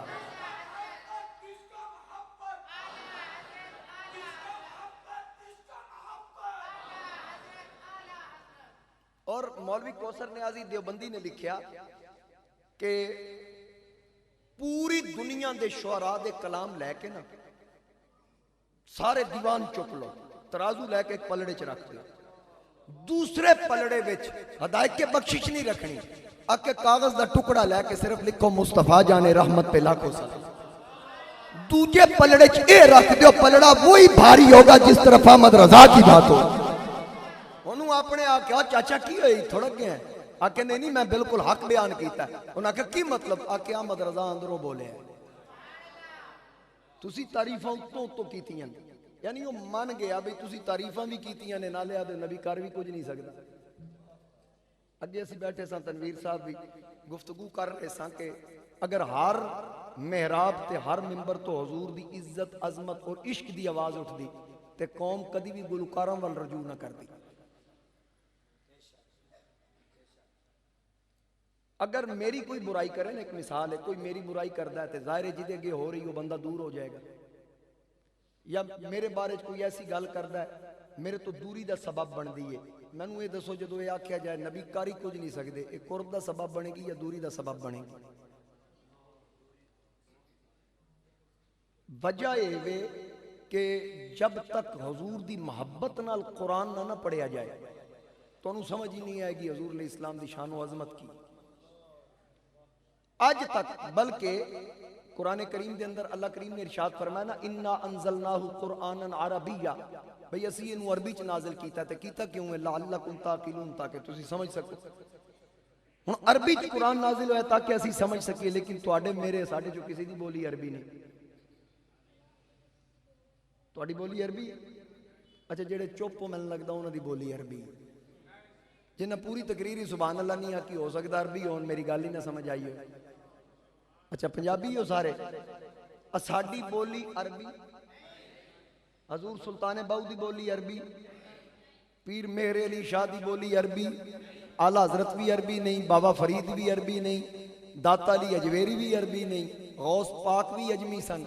اور مولوی کوثر نیازی دیوبندی نے لکھیا کہ پوری دنیا دے شعراء دے کلام لے کے نا سارے دیوان چک لو ترازو لے کے ایک پلڑے چ رکھ دو دوسرے پلڑے وچ ہدایت کے بخشش نہیں رکھنی اکے کاغذ دا ٹکڑا لے کے صرف لکھو مصطفیٰ جانے رحمت پہ لاکھوں سلام دوجے پلڑے چ اے رکھ دیو پلڑا وہی بھاری ہوگا جس طرف احمد رضا کی بات ہو انہوں اپنے آکے چاچا کی ہوئی تھوڑا گئے ہیں آکے نہیں میں بالکل حق بیان کیتا ہے انہوں نے کی مطلب آکے احمد رضا اندروں بولے ہیں تسی تعریفاں تو کیتی ہیں یعنی وہ من گیا بھئی تسی تعریفاں بھی کیتی ہیں نالے آدھے نبی کار بھی کچھ نہیں سکتا اگے اسی بیٹھے ساں تنویر صاحب بھی گفتگو کر رہے ساں کہ اگر ہر محراب تے ہر ممبر تو حضور دی عزت عظمت اور عشق دی آواز اٹھ دی تے قوم کدی بھی گلوکاراں وال رجوع نہ کر دی اگر میری کوئی برائی کرے نا ایک مثال ہے کوئی میری برائی کردا ہے تے ظاہر ہے جدے اگے ہو رہی وہ بندہ دور ہو جائے گا یا میرے بارے کوئی ایسی گل کردا ہے میرے تو دوری دا سبب بن دی ہے مینوں یہ دسو جدو یہ آکھیا جائے نبی کاری کچھ نہیں سکدے ایک قرب دا سبب بنے گی یا دوری دا سبب بنے گی وجہ یہ کہ جب تک حضور دی محبت نال قرآن نہ پڑھیا جائے تو انہوں سمجھ ہی نہیں آئے گی حضور علیہ السلام دی شان و عظمت کی آج تک بلکہ قرآن کریم دے اندر اللہ کریم نے ارشاد فرمایا نا انا انزلناہ قرآنا عربیہ بھئی اسی انہوں عربی چ نازل کیتا تے کیتا کیوں ہے لعلکم تعقلون تاکہ تسی سمجھ سکو ہن عربی چ قرآن نازل ہویا تاکہ اسی سمجھ سکیے لیکن تواڈے میرے ساڈے جو کسی دی بولی عربی نہیں تواڈی بولی عربی اچھا جڑے چپ ہو مین لگدا انہاں دی بولی عربی جنہ پوری تقریری سبحان اللہ نہیں آکی ہو سکتا عربی ہون میری گل ہی نہ سمجھ آئی ہو اچھا پنجابی ہو سارے ساڈی بولی عربی حضور سلطان باؤ دی بولی عربی پیر مہر علی شاہ دی بولی عربی اعلیٰ حضرت بھی عربی نہیں بابا فرید بھی عربی نہیں داتا علی اجویری بھی عربی نہیں غوث پاک بھی اجمی سن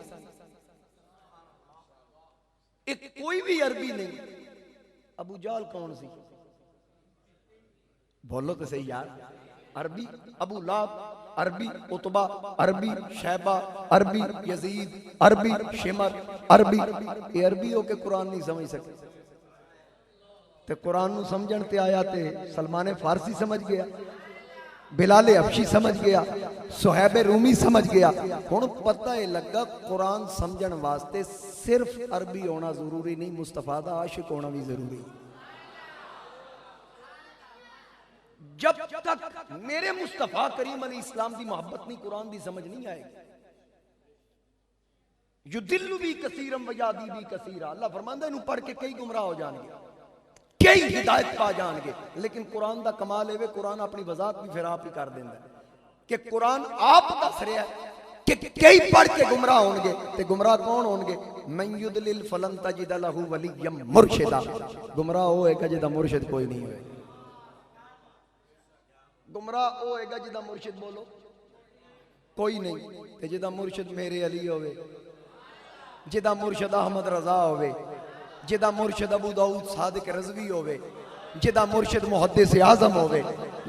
ایک کوئی بھی عربی نہیں ابو جہل کون سی بولو تو صحیح یار عربی ابو لہب عربی عتبہ عربی شیبہ عربی یزید عربی شمر عربی یہ عربی ہو کے قرآن نہیں سمجھ سکتے تے قرآن نو سمجھن تے آیا تے سلمان فارسی سمجھ گیا بلال حبشی سمجھ گیا صہیب رومی سمجھ گیا ہن پتہ ہے لگا قرآن سمجھن واسطے صرف عربی ہونا ضروری نہیں مصطفیٰ دا عاشق ہونا بھی ضروری جب تک میرے مصطفیٰ کریم علیہ السلام دی محبت نہیں قرآن دی سمجھ نہیں آئے گی یدل بھی کثیرم و یادی بھی کثیرہ اللہ فرماندہ انہوں پڑھ کے کئی گمراہ ہو جان گے کئی ہدایت پا جان گے لیکن قرآن دا کمال ہے قرآن اپنی وضاحت بھی پھر آپ ہی کر دینا کہ قرآن آپ دس رہا ہے کہ کئی پڑھ کے گمراہ ہون گے تے گمراہ کون ہون گے من یدلل فلن تجد لہ ولیا مرشدا گمراہ ہوئے گا جدا مرشد کوئی نہیں ہوئے گمراہ ہوئے گا جدا مرشد بولو کوئی نہیں تے جدا مرشد میرے علی ہوئے جدا مرشد احمد رضا ہوئے جدا مرشد ابو داؤد صادق رضوی ہوئے جدا مرشد محدث اعظم ہوئے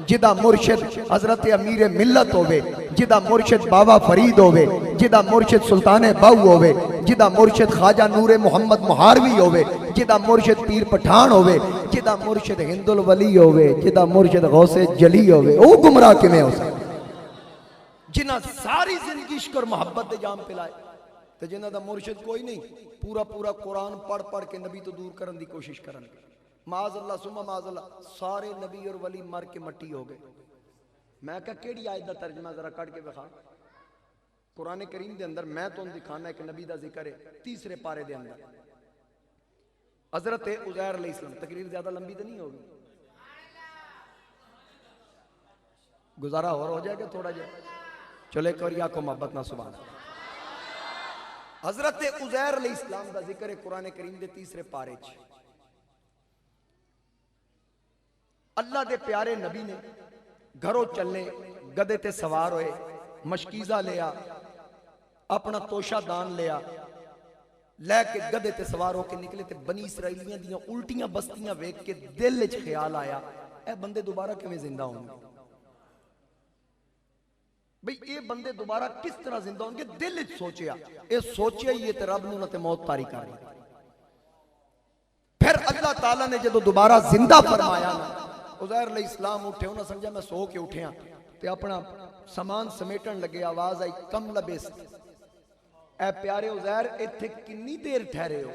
جدا مرشد حضرت امیر ملت ہوئے جدا مرشد بابا فرید ہوئے جدا مرشد سلطان باؤ ہوئے جدا مرشد خواجہ نور محمد مہاروی ہوئے جدا مرشد پیر پٹھان ہوئے جدا مرشد ہند الولی ہوئے جدا مرشد غوث جلی ہوئے او گمراہ کمیں ہو سکتے جنہاں ساری زندگی عشق اور محبت دے جام پلائے تے جنہاں دا مرشد کوئی نہیں، پورا پورا قرآن پڑھ پڑھ کے نبی تو دور کرن دی کوشش کرن، معاذ اللہ ثم معاذ اللہ سارے نبی اور ولی مر کے مٹی ہو گئے۔ میں کہا کیڑی آیت دا ترجمہ ذرا کٹ کے بخا، قرآن کریم دے اندر میں تو دکھانا ایک نبی دا ذکر ہے 3 پارے دے اندر، حضرت عزیر علیہ السلام۔ تقریر زیادہ لمبی تو نہیں ہوگی، گزارا اور ہو جائے گا تھوڑا جائے، چلے ایک اور یا کو محبت نہ سبحان اللہ۔ حضرت عزیر علیہ السلام دا ذکر ہے قرآن کریم دے 3 پارے چ۔ اللہ دے پیارے نبی نے گھروں چلنے، گدے تے سوار ہوئے، مشکیزہ لیا، اپنا توشہ دان لیا، لے کے گدے تے سوار ہو کے نکلے تے بنی اسرائیلیاں دیاں الٹیاں بستیاں ویکھ کے دل وچ خیال آیا اے بندے دوبارہ کیویں زندہ ہوں گے، بھئی اے بندے دوبارہ کس طرح زندہ ہوں گے، دل وچ سوچیا، اے سوچیا ہی تے رب نے انہاں تے موت طاری کر دی۔ پھر اللہ تعالیٰ نے جدو دوبارہ زندہ فرمایا نا، عزیر علیہ السلام اٹھے، انہاں سمجھا میں سو کے اٹھیاں تے اپنا سامان سمیٹن لگے، آواز آئی کم لبست، اے پیارے عزیر ایتھے کنی دیر ٹھہرے ہو؟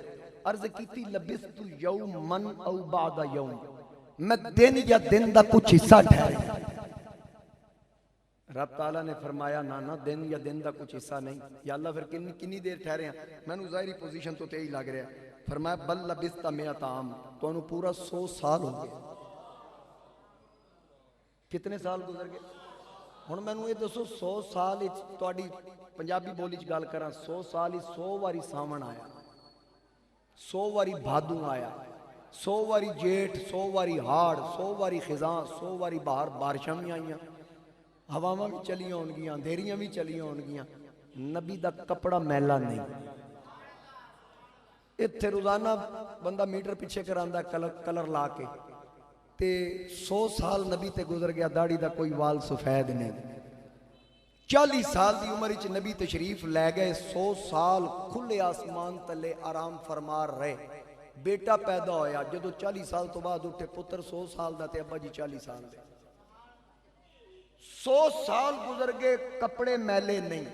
عرض کیتی لبست یومن او بعد یوم، میں دن یا دن دا کچھ حصہ ٹھہرے۔ رب تعالیٰ نے فرمایا نانا دن یا دن دا کچھ حصہ نہیں، یا اللہ پھر کنی دیر ٹھہرے ہیں؟ میں نے ظاہری پوزیشن تو تے ہی لگ رہا ہے۔ فرمایا بل لبست 100 عام، تو انہوں پورا 100 سال ہو گئے۔ کتنے سال گزر گئے؟ ہن میں نے یہ دسو 100 سال تہاڈی پنجابی بولی چ گل کراں، 100 سال 100 واری ساون آیا، 100 واری بھادو آیا، 100 واری جیٹھ، 100 واری ہاڑ، 100 واری خزاں، 100 واری باہر بارشاں بھی آئیاں، ہواواں بھی چلیاں ہون گیاں، اندھیریاں بھی چلیاں ہون گیاں، نبی دا کپڑا میلا نہیں۔ اتھے روزانہ بندہ میٹر پیچھے کراندا کلر لا کے، تے 100 سال نبی تے گزر گیا، داڑھی دا کوئی وال سفید نہیں۔ 40 سال دی عمر وچ نبی تشریف لے گئے، 100 سال کھلے آسمان تلے آرام فرما رہے، بیٹا پیدا ہویا، جدو 40 سال تو بعد اٹھے پتر 100 سال دا تے ابا جی 40 سال دے۔ 100 سال گزر گئے کپڑے میلے نہیں،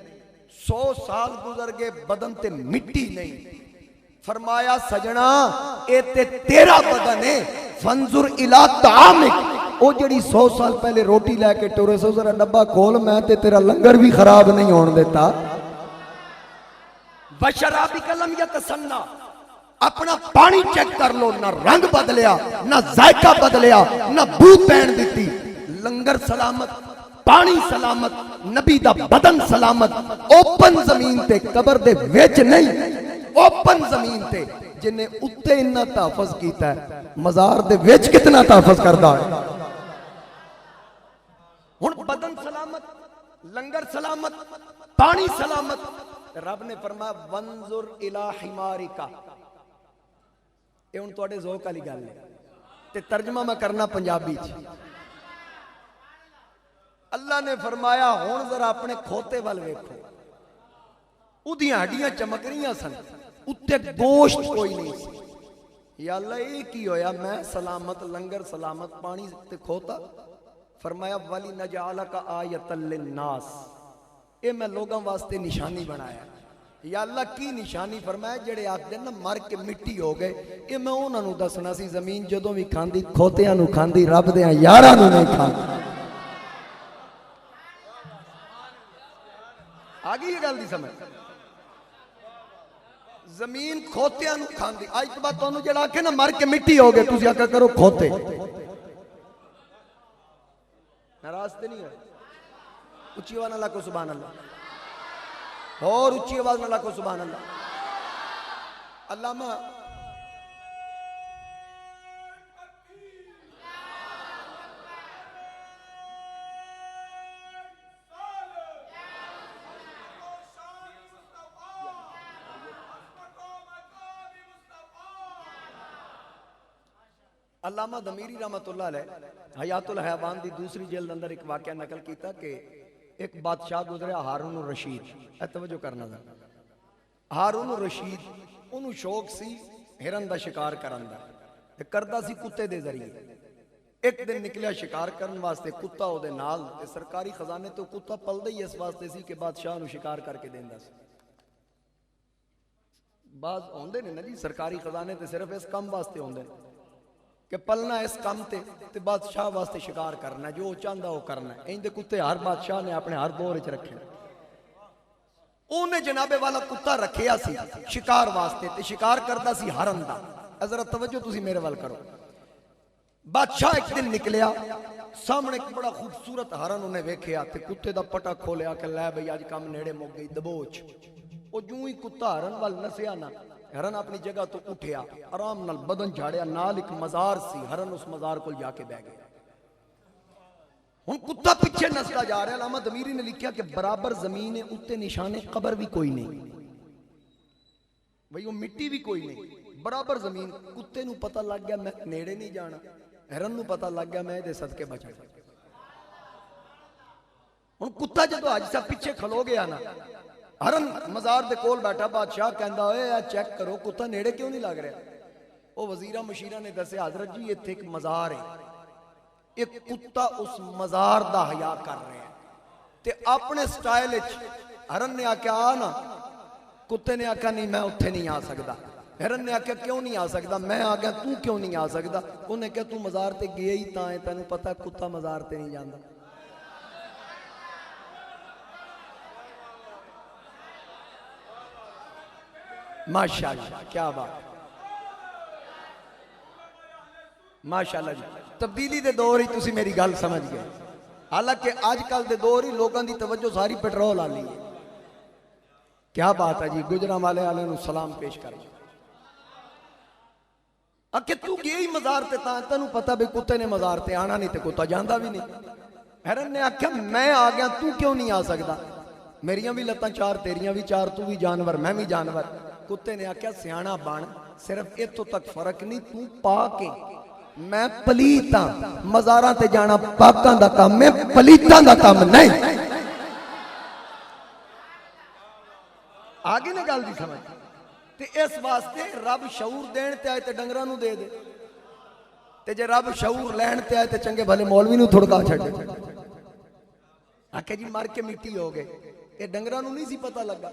100 سال گزر گئے بدن تے مٹی نہیں۔ فرمایا سجنا اے تے تیرا بدن ہے، فانظر الی طعامک، او جڑی 100 سال پہلے روٹی لے کے ٹورے سو ذرا ڈبہ کھول، میں تے تیرا لنگر بھی خراب نہیں ہون دیتا۔ وشرابک لم یتسنى، اپنا پانی چیک کر لو، نہ رنگ بدلیا، نہ ذائقہ بدلیا، نہ بو پین دیتی، لنگر سلامت، پانی سلامت، نبی دا بدن سلامت، اوپن زمین تے، قبر دے وچ نہیں، اوپن زمین تے، جنہیں اتے انہا تحفظ کیتا ہے، مزار دے وچ کتنا تحفظ کردہ ہے۔ ہن بدن سلامت، لنگر سلامت، پانی سلامت، رب نے فرمایا وانظر الی حمارکا، اے ہن تواڈے ذوق والی گل ہے تے ترجمہ میں کرنا پنجابی چ۔ اللہ نے فرمایا ہن ذرا اپنے کھوتے وال ویکھو، اودیاں ہڈیاں چمک رہیاں سن، اتے گوشت کوئی نہیں سی۔ یا اللہ یہ کی ہویا، میں سلامت، لنگر سلامت، پانی تے کھوتا۔ فرمایا وَلِ نَجْعَلَكَ آیَةً لِلنَّاسِ، اے میں لوگاں واسطے نشانی بنایا۔ یا اللہ کی نشانی؟ فرمایا جڑے آکھ دن مر کے مٹی ہو گئے، اے میں انہاں نوں دسنا سی زمین جدوں بھی کھاندی کھوتیاں نوں کھاندی، رب دیاں یاراں نوں نہیں کھاندی۔ آگئی یہ گل دی سمجھ؟ زمین کھوتیاں نوں کھاندی، آج تو بات تانوں جڑا آکھے نا مر کے مٹی ہو گئے، تسی آکھا کرو کھوتے۔ ناراض تے نہیں ہے؟ اچھی آواز نہ لاکھو سبحان اللہ، اور اچھی آواز نہ لاکھو سبحان اللہ۔ علامہ علامہ دمیری رحمت اللہ علیہ حیات الحیوان دی دوسری جلد اندر ایک واقعہ نقل کیتا کہ ایک بادشاہ گزریا ہارون الرشید، اے توجہ کرنا ذرا، ہارون الرشید انہوں شوق سی ہرن دا شکار کرن دا، تے کردا سی کتے دے ذریعے۔ ایک دن نکلیا شکار کرن واسطے، کتا او دے نال، تے سرکاری خزانے تو کتا پلدا ہی اس واسطے سی کہ بادشاہ نو شکار کر کے دیندا سی۔ بعض ہوندے نے نا جی سرکاری خزانے تے صرف اس کام واسطے ہوندے نے کہ پلنا اس کام تے بادشاہ واسطے شکار کرنا، جو چاہندا وہ کرنا ہے۔ این دے کتے ہر بادشاہ نے اپنے ہر دور وچ رکھے، اونے جناب والا کتا رکھیا سی شکار واسطے، تے شکار کردا سی ہرن دا۔ ذرا توجہ تسی میرے وال کرو۔ بادشاہ ایک دن نکلیا، سامنے ایک بڑا خوبصورت ہرن انہیں ویکھیا، تے کتے دا پٹا کھولیا کہ لے بھئی آج کام نیڑے مک گئی دبوچ۔ وہ جوں ہی کتا ہرن وال نسیا نا، ہرن اپنی جگہ تو اٹھیا، آرام نال بدن جھاڑیا، نال ایک مزار سی، ہرن اس مزار کو جا کے بہ گیا۔ ہن کتا پیچھے نستا جا رہا، علامہ دمیری نے لکھیا کہ برابر زمین اتے نشانے قبر بھی کوئی نہیں، بھئی وہ مٹی بھی کوئی نہیں، برابر زمین۔ کتے نو پتہ لگ گیا میں نیڑے نہیں جانا، ہرن نو پتہ لگ گیا میں دے صدقے بچا۔ ہن کتا جدو آج سا پیچھے کھلو گیا نا، ہرن مزار دے کول بیٹھا، بادشاہ کہندا ہوئے یا چیک کرو کتا نیڑے کیوں نہیں لگ رہا؟ وہ وزیرہ مشیرہ نے دسے حضرت جی یہ تھے ایک مزار ہے، ایک کتا اس مزار دا حیا کر رہے ہیں، تے اپنے سٹائل اچ ہرن نے آکیا آنا، کتے نے آکیا نہیں میں اتھے نہیں آ سکدا۔ ہرن نے آکیا کیوں نہیں آ سکدا؟ میں آگیا تو کیوں نہیں آ سکدا؟ انہیں کہا تو مزار تے گئے ہی تاں ہے، تینوں پتہ ہے کتا مزار تے نہیں جاندا۔ ماشاءاللہ کیا بات، ماشاءاللہ جی۔ تبدیلی دے دور ہی تسی میری گل سمجھ گئے، حالانکہ آج کل دے دور ہی لوگاں دی توجہ ساری پیٹرول آ لی ہے۔ کیا بات ہے جی، گجرا والے آلے نو سلام پیش کر۔ کہ تو گئے ہی مزار تے تاں، تنوں پتہ بھی کتے نے مزار تے آنا نہیں تے کتا جاندہ بھی نہیں۔ ہرن نے آکھیا میں آ گیا تو کیوں نہیں آ سکدا؟ میریاں بھی لتاں چار، تیریاں بھی چار، تو بھی جانور میں بھی جانور۔ کتے نے آکھیا سیانا بان، صرف اتو تک فرق نہیں، تو پاک ہے میں پلیتاں، مزاراں تے جانا پاکاں دا کام، میں پلیتاں دا کام نہیں۔ آگے نے گل دی سمجھ، تے اس واسطے رب شعور دین تے آئے تے ڈنگراں نو دے دے، تے جے رب شعور لین تے آئے تے چنگے بھلے مولوی نو تھڑکا چھڑے۔ آکھے جی مار کے مٹی ہو گئے، یہ ڈنگراں نو نہیں سی پتہ لگا۔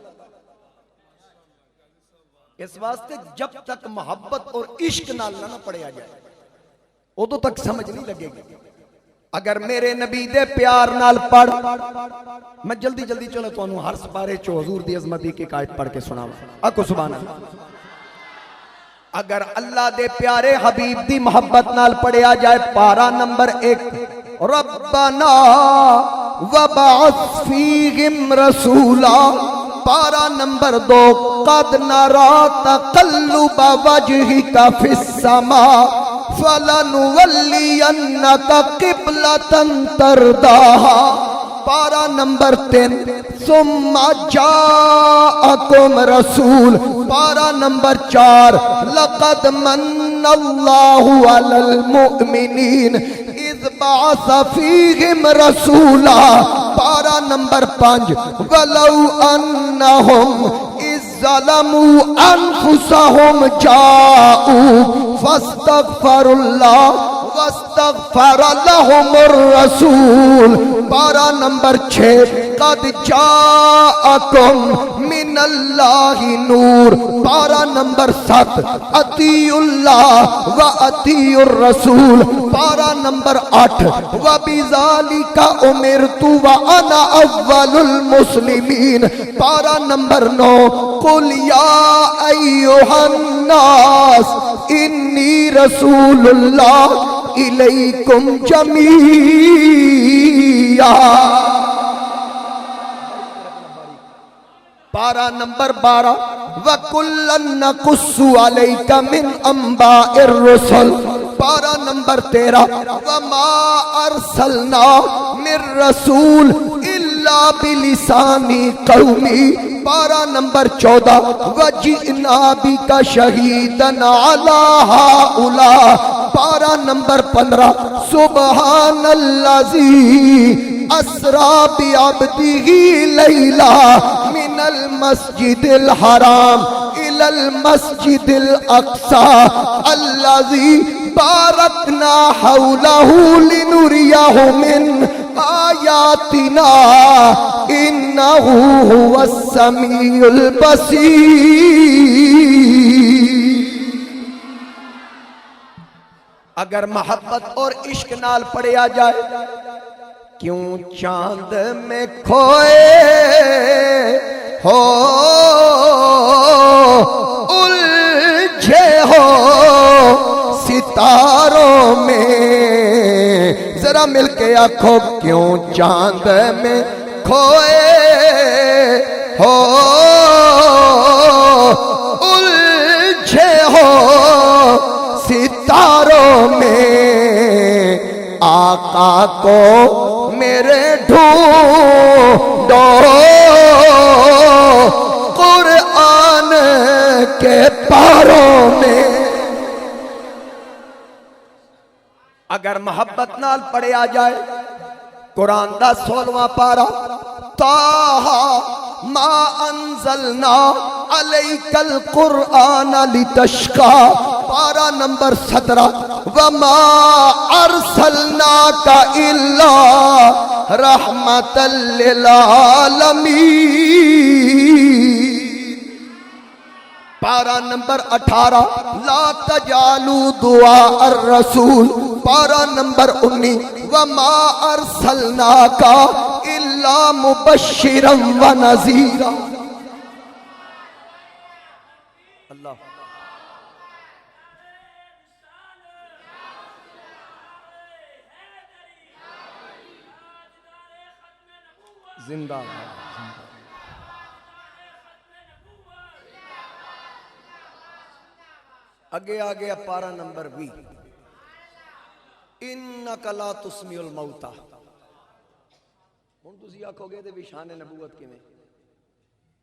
اس واسطے جب تک محبت اور عشق نال نہ پڑھیا جائے ادو تک سمجھ نہیں لگے گی۔ اگر میرے نبی دے پیار نال پڑھ، میں جلدی جلدی چلو تو انہوں ہر سپارے چو حضور دی عظمتی کی قائد پڑھ کے سناؤں، اکو سبحان اللہ۔ اگر اللہ دے پیارے حبیب دی محبت نال پڑھیا جائے، پارا نمبر 1 ربنا وبعث فیہم رسولا، پارا نمبر 2 قد نرا تقلب وجہک فی السماء فلنولینک قبلۃ ترضاها، پارا نمبر 3 ثم جاءکم رسول، پارا نمبر 4 لقد من اللہ علی المؤمنین اذ بعث فیہم رسولا، پارا نمبر 5 ولو انہم اذ ظلموا انفسہم جاءوا فاستغفر اللہ واستغفر لهم الرسول، پارا نمبر 6 قد جاءکم من اللہ نور، پارا نمبر 7 اطیعوا اللہ و اطیعوا الرسول، پارا نمبر 8 وبذالک امرت وانا اول المسلمین، پارا نمبر 9 قل یا ایھا الناس انی رسول اللہ الیکم جمیعا، پارا نمبر 12 وَكُلًّا نَقُصُّ عَلَيْكَ مِنْ أَنْبَاءِ الرُّسُلِ، پارا نمبر 13 وَمَا أَرْسَلْنَا مِن رَّسُولٍ إِلَّا بِلِسَانِ قَوْمِهِ، پارا نمبر 14 وَجِئْنَا بِكَ شَهِيدًا عَلَى هَؤُلَاءِ، پارا نمبر 15 سبحان الذی اسرا بعبدہ لیلا من المسجد الحرام إلى المسجد الأقصى الذي باركنا حوله لنريه من آياتنا إنه هو السميع البصير. اگر محبت اور عشق نال پڑھیا جائے کیوں چاند میں کھوئے ہو الجھے ہو ستاروں میں. ذرا مل کے آنکھوں کیوں چاند میں کھوئے ہو الجھے ہو ستاروں میں. آقا کو میرے ڈھونڈو قرآن کے پاروں میں. اگر محبت نال پڑھیا جائے قرآن دا 16واں پارا طٰہٰ ما انزلنا علیک القرآن لتشقیٰ پارا نمبر 17 وما ارسلناک الا رحمۃ للعالمین پارا نمبر 18 لا تجعلوا دعاء الرسول پارا نمبر 19 وما ارسلناک الا مبشرا ونذیرا. اللہ زندہ اگے آگے پارا نمبر 20 انک لا تسمع الموتى. ہن تسی آکھو گے تے شان نبوت کیویں؟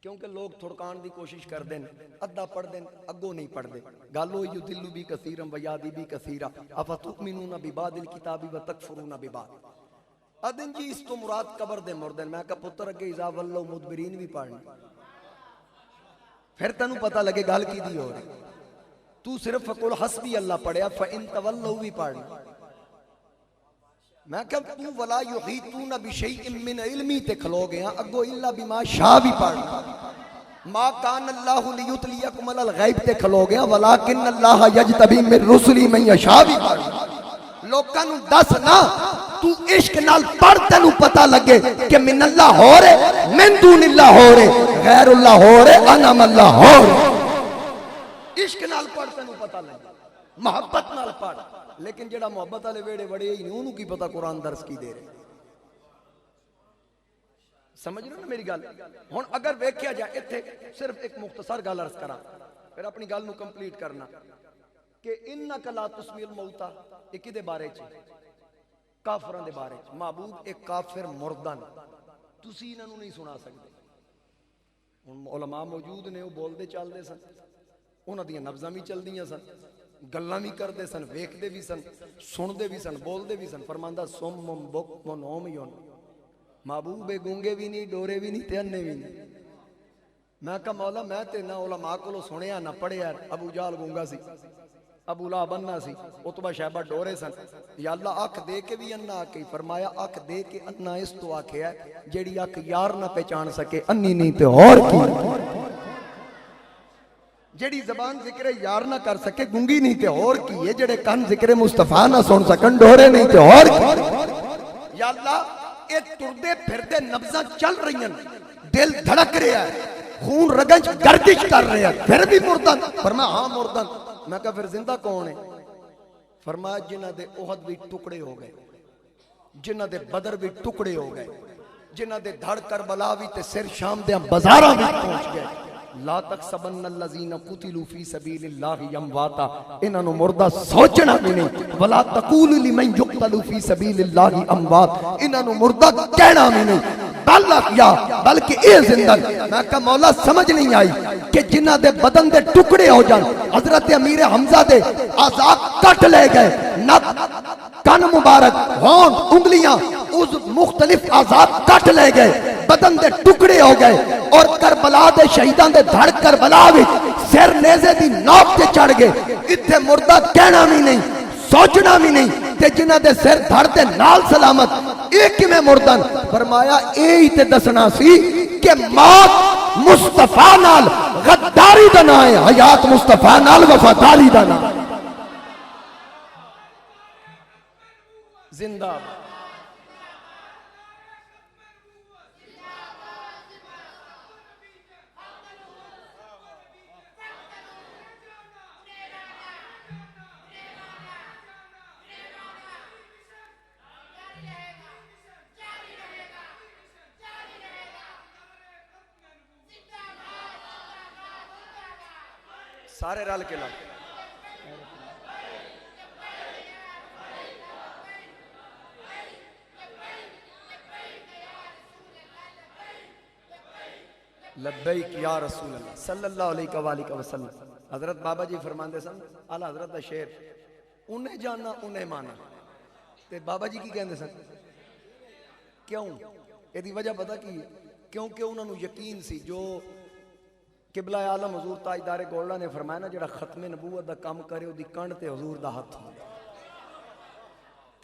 کیونکہ لوگ تھڑکان دی کوشش کر دین ادھا پڑھ دین اگوں نہیں پڑھ دے. گالو یدل بی کثیرا ویادی بی کثیرا افتؤمنون ببعض الکتاب وتکفرون ببعض. ادن جی اس تو مراد قبر دے مردن. میں کہا پتر اگے اذا ولوا مدبرین بھی پڑھنی پھر تینوں پتہ لگے گل کی دی ہو رہی. تو صرف فقل حسبی اللہ پڑھیا فَإِن تَوَلَّوْا بھی پڑھنی. میں کہا تو وَلَا يُحِيطُونَ بِشَيْءٍ مِّنْ عِلْمِي تے کھلو گیا اگو إِلَّا بِمَا شَاءَ بھی پڑھنی. ما كان الله ليطلعكم على الغيب تے کھلو گیا ولكن الله يجتبي من رسله من يشاء بھی پڑھنی. لوکاں نوں دس نا تو عشق نال پڑھ تینوں پتہ لگے کہ من اللہ ہو رہے من دون اللہ ہو رہے غیر اللہ ہو رہے انعم اللہ ہو رہے. عشق نال پڑھ تینوں پتہ لگے محبت نال پڑھ. لیکن جڑا محبت والے ویڑے وڑے ہی نہیں انہوں کی پتہ قرآن درس کی دے رہے. سمجھ رہے نا میری گل؟ ہن اگر ویکھیا جائے ایتھے صرف ایک مختصر گل عرض کراں پھر اپنی گل نو کمپلیٹ کرنا کہ انک لا تسمع الموتى یہ کدے بارے چ؟ کافراں دے بارے چ. معبود ایک کافر مردن تسی انہاں نوں نہیں سنا سکدے. ہن علماء موجود نے وہ بولدے چلدے سن انہاں دیاں نبضاں بھی چلدیاں سن گلاں بھی کردے سن ویکھدے بھی سن سندے بھی سن بولدے بھی سن. فرماندا سم بکم عمیون محبوب گونگے بھی نہیں ڈورے بھی نہیں تے انے بھی نہیں. میں کہا مولا میں تے نہ علماء کولوں سنیا نہ پڑھیا. ابو جہل گونگا سی ابو لہب انا سی عتبہ شیبہ ڈورے سن. یا اللہ اکھ دے کے بھی انا آکے فرمایا اکھ دے کے انا اس تو آکھے ہے جیڑی اکھ یار نہ پہچان سکے انی نہیں تے اور کی. جیڑی زبان ذکر یار نہ کر سکے گونگی نہیں تے اور کی ہے. جیڑے کن ذکر مصطفیٰ نہ سن سکن ڈورے نہیں تے اور کی. یا اللہ اے ٹردے پھردے نبضاں چل رہی ہیں دل دھڑک رہا ہے خون رگنج گردش کر رہے ہیں پھر بھی مردن. فرمایا ہاں مردن. میں کہا پھر زندہ کون ہے؟ فرمایا جنہ دے احد بھی ٹکڑے ہو گئے جنہ دے بدر بھی ٹکڑے ہو گئے جنہ دے دھڑ کربلا بھی تے سر شام دے بازاراں بھی پہنچ گئے. لا تحسبن الذین قتلوا فی سبیل اللہ امواتا انہاں نوں مردہ سوچنا بھی نہیں. ولا تقولوا لمن یقتل فی سبیل اللہ اموات انہاں نوں مردہ کہنا بھی نہیں. بلکہ اے زندہ. میں کہا مولا سمجھ نہیں آئی کہ جنہ دے بدن دے ٹکڑے ہو جان حضرت امیر حمزہ دے اعضاء کٹ لے گئے نک کن مبارک ہون انگلیاں اس مختلف اعضاء کٹ لے گئے بدن دے ٹکڑے ہو گئے اور کربلا دے شہیدان دے دھڑ کربلا وچ سر نیزے دی نوک تے چڑھ گئے، اتھے مردہ کہنا بھی نہیں سوچنا بھی نہیں، تے جنہ دے سر دھڑ تے نال سلامت ایک میں مردن فرمایا اے تے دسنا سی کہ موت مصطفیٰ نال غداری دا نہ ہے، حیات مصطفیٰ نال وفاداری دا نہ ہے۔ زندہ سارے رل کے لگ لبیک یا رسول اللہ صلی اللہ علیہ وآلہ وسلم۔ حضرت بابا جی فرماندے سن، اعلی حضرت دا شعر، انہیں جانا انہیں مانا، تے بابا جی کی کہندے سن کیوں؟ یہ دی وجہ پتہ کی ہے؟ کیونکہ انہوں نے یقین سی جو قبلہ عالم حضور تاجدار گولڈا نے فرمایا نا جڑا ختم نبوت دا کام کرے او دی کنڈ تے حضور دا ہاتھ ہوں۔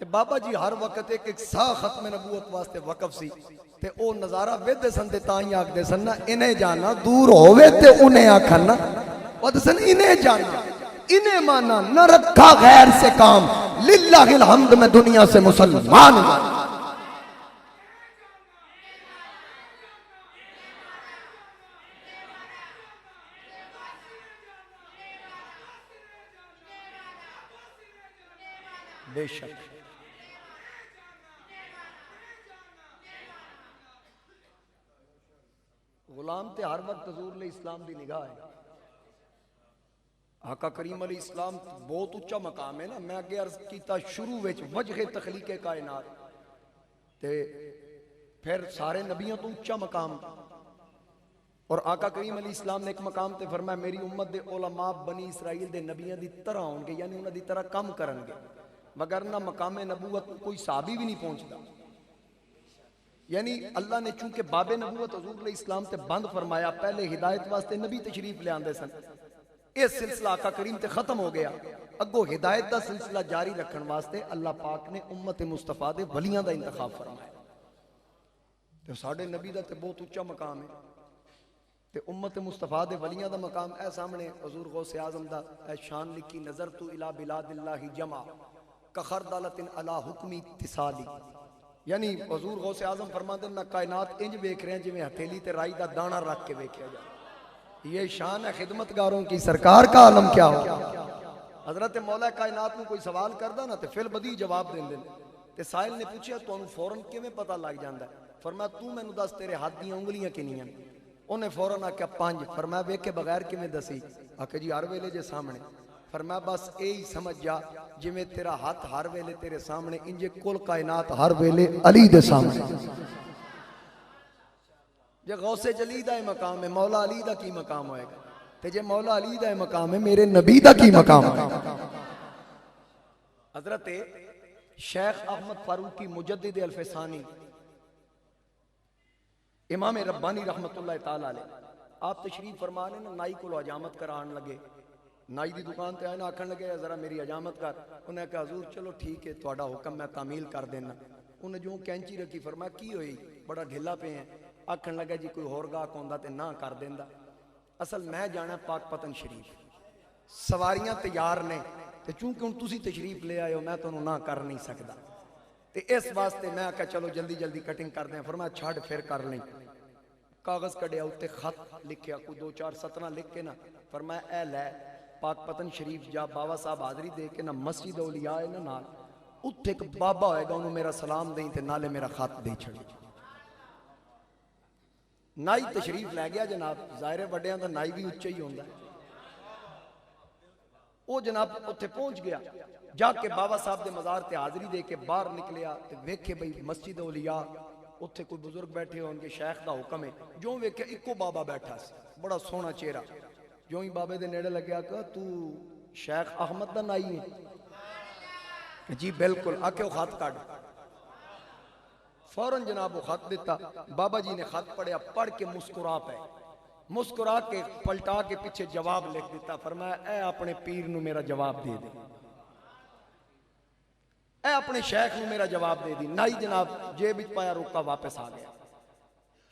تے بابا جی ہر وقت ایک سا ختم نبوت واسطے وقف سی، تے او نظارہ ویدے سن تے تائیں آگ دے سن نا انہیں جانا دور ہوئے تے انہیں آکھن نا ود سن انہیں جانا انہیں مانا نہ رکھا غیر سے کام، للہ الحمد میں دنیا سے مسلمان مانا۔ بے شک غلام تے ہر وقت حضور علیہ السلام دی نگاہ ہے۔ آقا کریم علیہ السلام بہت اچھا مقام ہے نا، میں اگے عرض کیتا شروع وچ وجہ تخلیق کائنات تے پھر سارے نبیوں تو اچھا مقام، اور آقا کریم علیہ السلام نے ایک مقام تے فرمایا میری امت دے علماء بنی اسرائیل دے نبیوں دی طرح ہوں گے، یعنی انہاں دی طرح کم کرن گے، وگرنہ مقام نبوت کوئی صحابی بھی نہیں پہنچتا۔ یعنی اللہ نے چونکہ باب نبوت حضور علیہ السلام تے بند فرمایا، پہلے ہدایت واسطے نبی تشریف لے آندے سن، اس سلسلہ آقا کریم تے ختم ہو گیا، اگو ہدایت دا سلسلہ جاری رکھن واسطے اللہ پاک نے امت مصطفیٰ دے ولیاں دا انتخاب فرمایا۔ تو ساڑھے نبی دا تے بہت اچھا مقام ہے، تے امت مصطفیٰ دے ولیاں دا مقام اے سامنے حضور غوث اعظم دا اے شان لکھی، نظرت الى بلاد اللہ جمع کخردالت علی حکمی اتصالی، یعنی حضور غوث اعظم فرماتے ہیں میں کائنات انج بیک رہے ہیں جویں ہتھیلی تے رائی دا دانہ رکھ کے بیکھیا جائے۔ یہ شان ہے خدمتگاروں کی، سرکار کا عالم کیا ہو۔ حضرت مولا کائنات میں کوئی سوال کردہ نا تے فل بدی جواب دیں دیں، تے سائل نے پوچھا تو انہوں فوراں کیویں پتہ لگ جاندہ ہے؟ فرمایا تو میں نو دس تیرے ہاتھ دیاں انگلیاں کنیاں، انہیں فوراں آکیا 5، فرمایا ویک کے بغیر کیویں دسی؟ آکے جی ہر ویلے جے سامنے، فرمایا بس یہی سمجھ جا جویں تیرا ہاتھ ہر ویلے تیرے سامنے، انجے کل کائنات ہر ویلے علی دے سامنے۔ جے غوث جلی دا مقام ہے، مولا علی دا کی مقام ہوئے گا؟ تے جے مولا علی دا مقام ہے، میرے نبی دا کی مقام ہے؟ حضرت شیخ احمد فاروقی مجدد الفسانی امام ربانی رحمت اللہ تعالیٰ علیہ، آپ تشریف فرمانے نا نائی کو حجامت کران لگے، نائی دی دکان تے آئے نا آکھن لگے ذرا میری حجامت کر، انہیں کہا حضور چلو ٹھیک ہے تھوڑا حکم میں تعمیل کر دینا، انہیں جو کینچی رکھی، فرمایا کی ہوئی بڑا ڈھیلا پہ ہیں، آکھن لگا جی کوئی ہورگاہ کوندا تے نہ کر دیندہ، اصل میں جانا پاک پتن شریف، سواریاں تیار نے تے چونکہ ان تسی تشریف لے آئے ہو میں تو انہوں نہ کر نہیں سکتا، تے اس واسطے میں آکھا چلو جلدی جلدی کٹنگ کر دیں، فرمایا چھاڑ پھر کر لیں، کاغذ کڑیا ہوتے خط لکھیا کوئی 2-4 سطرہ لکھ کے نا، فرمایا اے لے پاک پتن شریف جا بابا صاحب حاضری دے کے نا مسجد اولیاء ہے نا نال اتھے ایک بابا ہوئے گا انہوں میرا سلام دیں تے نالے میرا خط دے چھڑی۔ نائی تشریف لے گیا جناب، ظاہر وڈیاں دا نائی بھی اچھا ہی ہوندہ ہے، وہ جناب اتھے پہنچ گیا، جا کے بابا صاحب دے مزار تے حاضری دے کے باہر نکلیا تے ویکھے بھئی مسجد اولیاء اتھے کوئی بزرگ بیٹھے ہو ان کے شیخ دا حکم ہے، جو ویکھے ایکو بابا بیٹھا سی بڑا سونا چہرہ، جو ہی بابے دے نیڑے لگیا کہ تو شیخ احمد دا نائی ہے؟ جی بالکل، آکے وہ خط کاٹ، فوراں جناب وہ خط دیتا، بابا جی نے خط پڑھیا، پڑھ کے مسکرا پہ مسکرا کے پلٹا کے پیچھے جواب لکھ دیتا، فرمایا اے اپنے پیر نو میرا جواب دے دے، اے اپنے شیخ نو میرا جواب دے دی۔ نائی جناب جیب وچ پایا روکا واپس آ گیا۔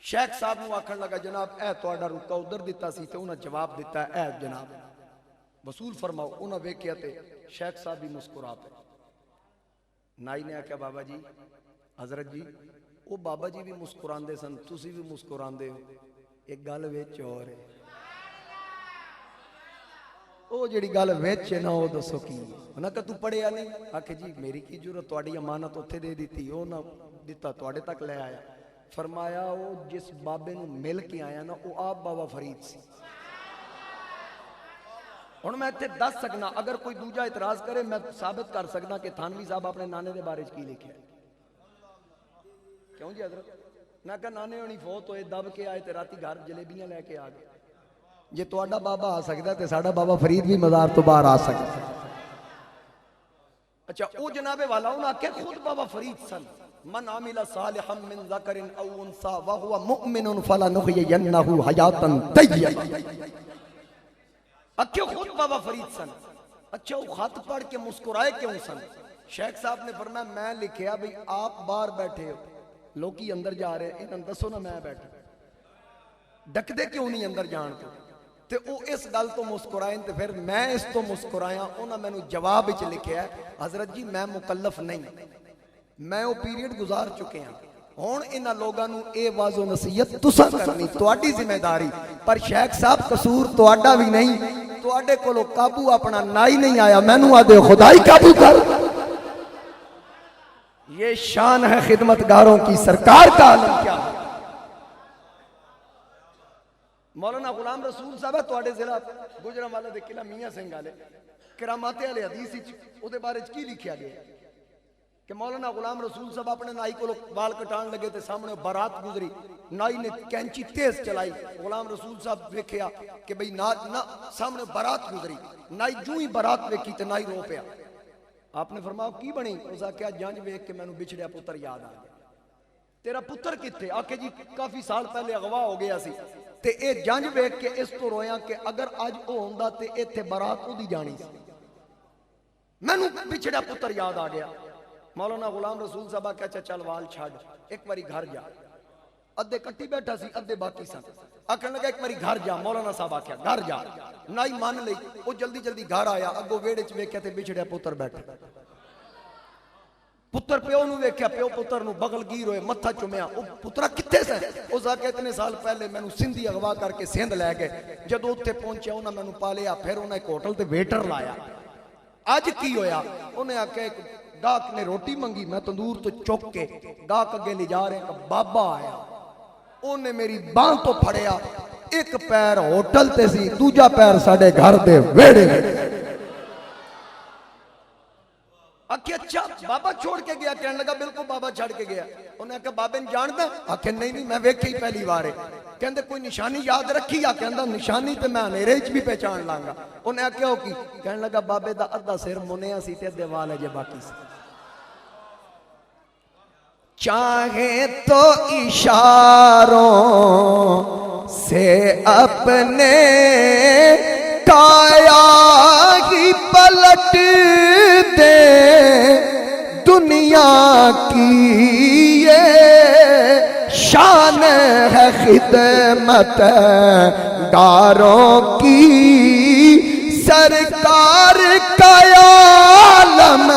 شیخ صاحب نو آکھن لگا جناب اے تہاڈا روکا ادھر دیتا سی تے انہاں جواب دیتا اے جناب وصول فرماؤ۔ انہاں ویکھیا تے شیخ صاحب بھی مسکرا پے۔ نائی نے آکھیا بابا جی حضرت جی وہ بابا جی بھی مسکراندے سن، تسی بھی مسکراندے ہو، ایک گل وچ اور ہے، او جڑی گل وچ ہے نا او دسو کی؟ انہاں کہ تو پڑھیا نہیں؟ آکھے جی میری کی ضرورت، تہاڈی امانت اوتھے دے دتی، او نہ دتا تہاڈے تک لے آیا۔ فرمایا او جس بابے نو مل کے آیا نا او آپ بابا فرید سی۔ ہن میں اتنے دس سکنا، اگر کوئی دوجا اعتراض کرے میں ثابت کر سکنا کہ تھانوی صاحب اپنے نانے دے بارے کی لکھیا ہے۔ کیوں جی حضرت؟ میں کہا نانے ہونی فوت ہوئے دب کے آئے تے راتی گھر جلیبیاں لے کے آ گئے۔ جے تہاڈا بابا آ سکدا تے ساڈا بابا فرید بھی مزار تو باہر آ سکدا۔ اچھا او جناب والا انہاں کہ خود بابا فرید سن، من عمل صالحا من ذکر او انثى وهو مؤمن فلنحيينه حیاتا طیبہ۔ اچھا خود بابا فرید سن۔ اچھا وہ خط پڑھ کے مسکرائے کیوں سن؟ شیخ صاحب نے فرمایا میں لکھیا بھئی آپ باہر بیٹھے ہو، لوکی اندر جا رہے ہیں، انہاں دسو نا میں بیٹھا، ڈک دے کیوں نہیں اندر جان تو؟ تے او اس گل تو مسکرائیں تے پھر میں اس تو مسکرایا۔ انہاں میں نے جواب وچ لکھیا ہے حضرت جی میں مکلف نہیں، میں وہ پیریڈ گزار چکے ہیں، ہون انہاں لوگاں نو اے واز و نصیحت تساں کرنی تہاڈی ذمہ داری، پر شیخ صاحب قصور تہاڈا بھی نہیں، تہاڈے کولو قابو اپنا نائی نہیں آیا، مینوں آدے خدائی قابو کر۔ یہ شان ہے خدمتگاروں کی، سرکار کا عالم کیا ہے۔ مولانا غلام رسول صاحب ہے تواڈے ضلع گجرانوالہ دے قلعہ میاں سنگھ والے کرامات علی حدیث وچ او دے بارے کی لکھیا گیا کہ مولانا غلام رسول صاحب اپنے نائی کو بال کٹان لگے تے سامنے بارات گزری، نائی نے کینچی تیز چلائی، غلام رسول صاحب ویکھیا کہ بھئی نا سامنے بارات گزری، نائی جو ہی بارات ویکھی تے نائی رو پیا۔ آپ نے فرمایا کی بنی؟ اس کیا جنج ویکھ کے مینوں بچھڑیا پتر یاد آ گیا۔ تیرا پتر کتے؟ آکھے جی کافی سال پہلے اغوا ہو گیا سی تے اے جنج ویکھ کے اس تو رویا کہ اگر اج او ہوندا تے ایتھے بارات اودی جانی سی، مینوں بچھڑیا پتر یاد آ گیا۔ مولانا غلام رسول صاحب کہا اچھا چل وال چھڑ ایک باری گھر جا، ادھے کٹی بیٹھا سی ادھے باقی سن، آکھن لگا ایک باری گھر جا، مولانا صاحب آکھیا گھر جا، نائی مان لئی، او جلدی جلدی گھر آیا، اگوں ویڑے چ ویکھیا تے بچھڑیا پتر بیٹھا، پتر پیو نو ویکھیا، پیو پتر نو بغل گیر ہوئے متھا چومیا، او پترا کتے سے؟ او زاکے اتنے سال پہلے مینوں سندھی اغوا کر کے سندھ لے گئے، جدو اتنے پہنچیا انہاں مینوں پالیا، پھر انہاں ایک ہوٹل تے ویٹر لایا، اج کی ہویا؟ انہیں آکھیا ایک گاہک نے روٹی منگی، میں تندور تو چک کے گاہک اگے لے جا رہے ہیں کہ بابا آیا، انہیں میری باں تو پھڑیا، ایک پیر ہوٹل تے سی دوجا پیر ساڑے گھر دے ویڑے۔ آکھے اچھا بابا چھوڑ کے گیا؟ کہنے لگا بالکل بابا چھڑ کے گیا۔ انہیں کہا بابے نے جانتا؟ آکھے نہیں میں ویکھے ہی پہلی بار ہے۔ کہندے کوئی نشانی یاد رکھی؟ آ کہندا نشانی تے میں ہنیرے وچ بھی پہچان لانگا۔ انہیں کہا ہو کی؟ کہنے لگا بابے دا ادھا سر منیا سی تے ادھے وال ہے باقی سی۔ چاہے تو اشاروں سے اپنے کایا ہی پلٹ دے، دنیا کی یہ شان ہے خدمت گاروں کی، سرکار کا عالم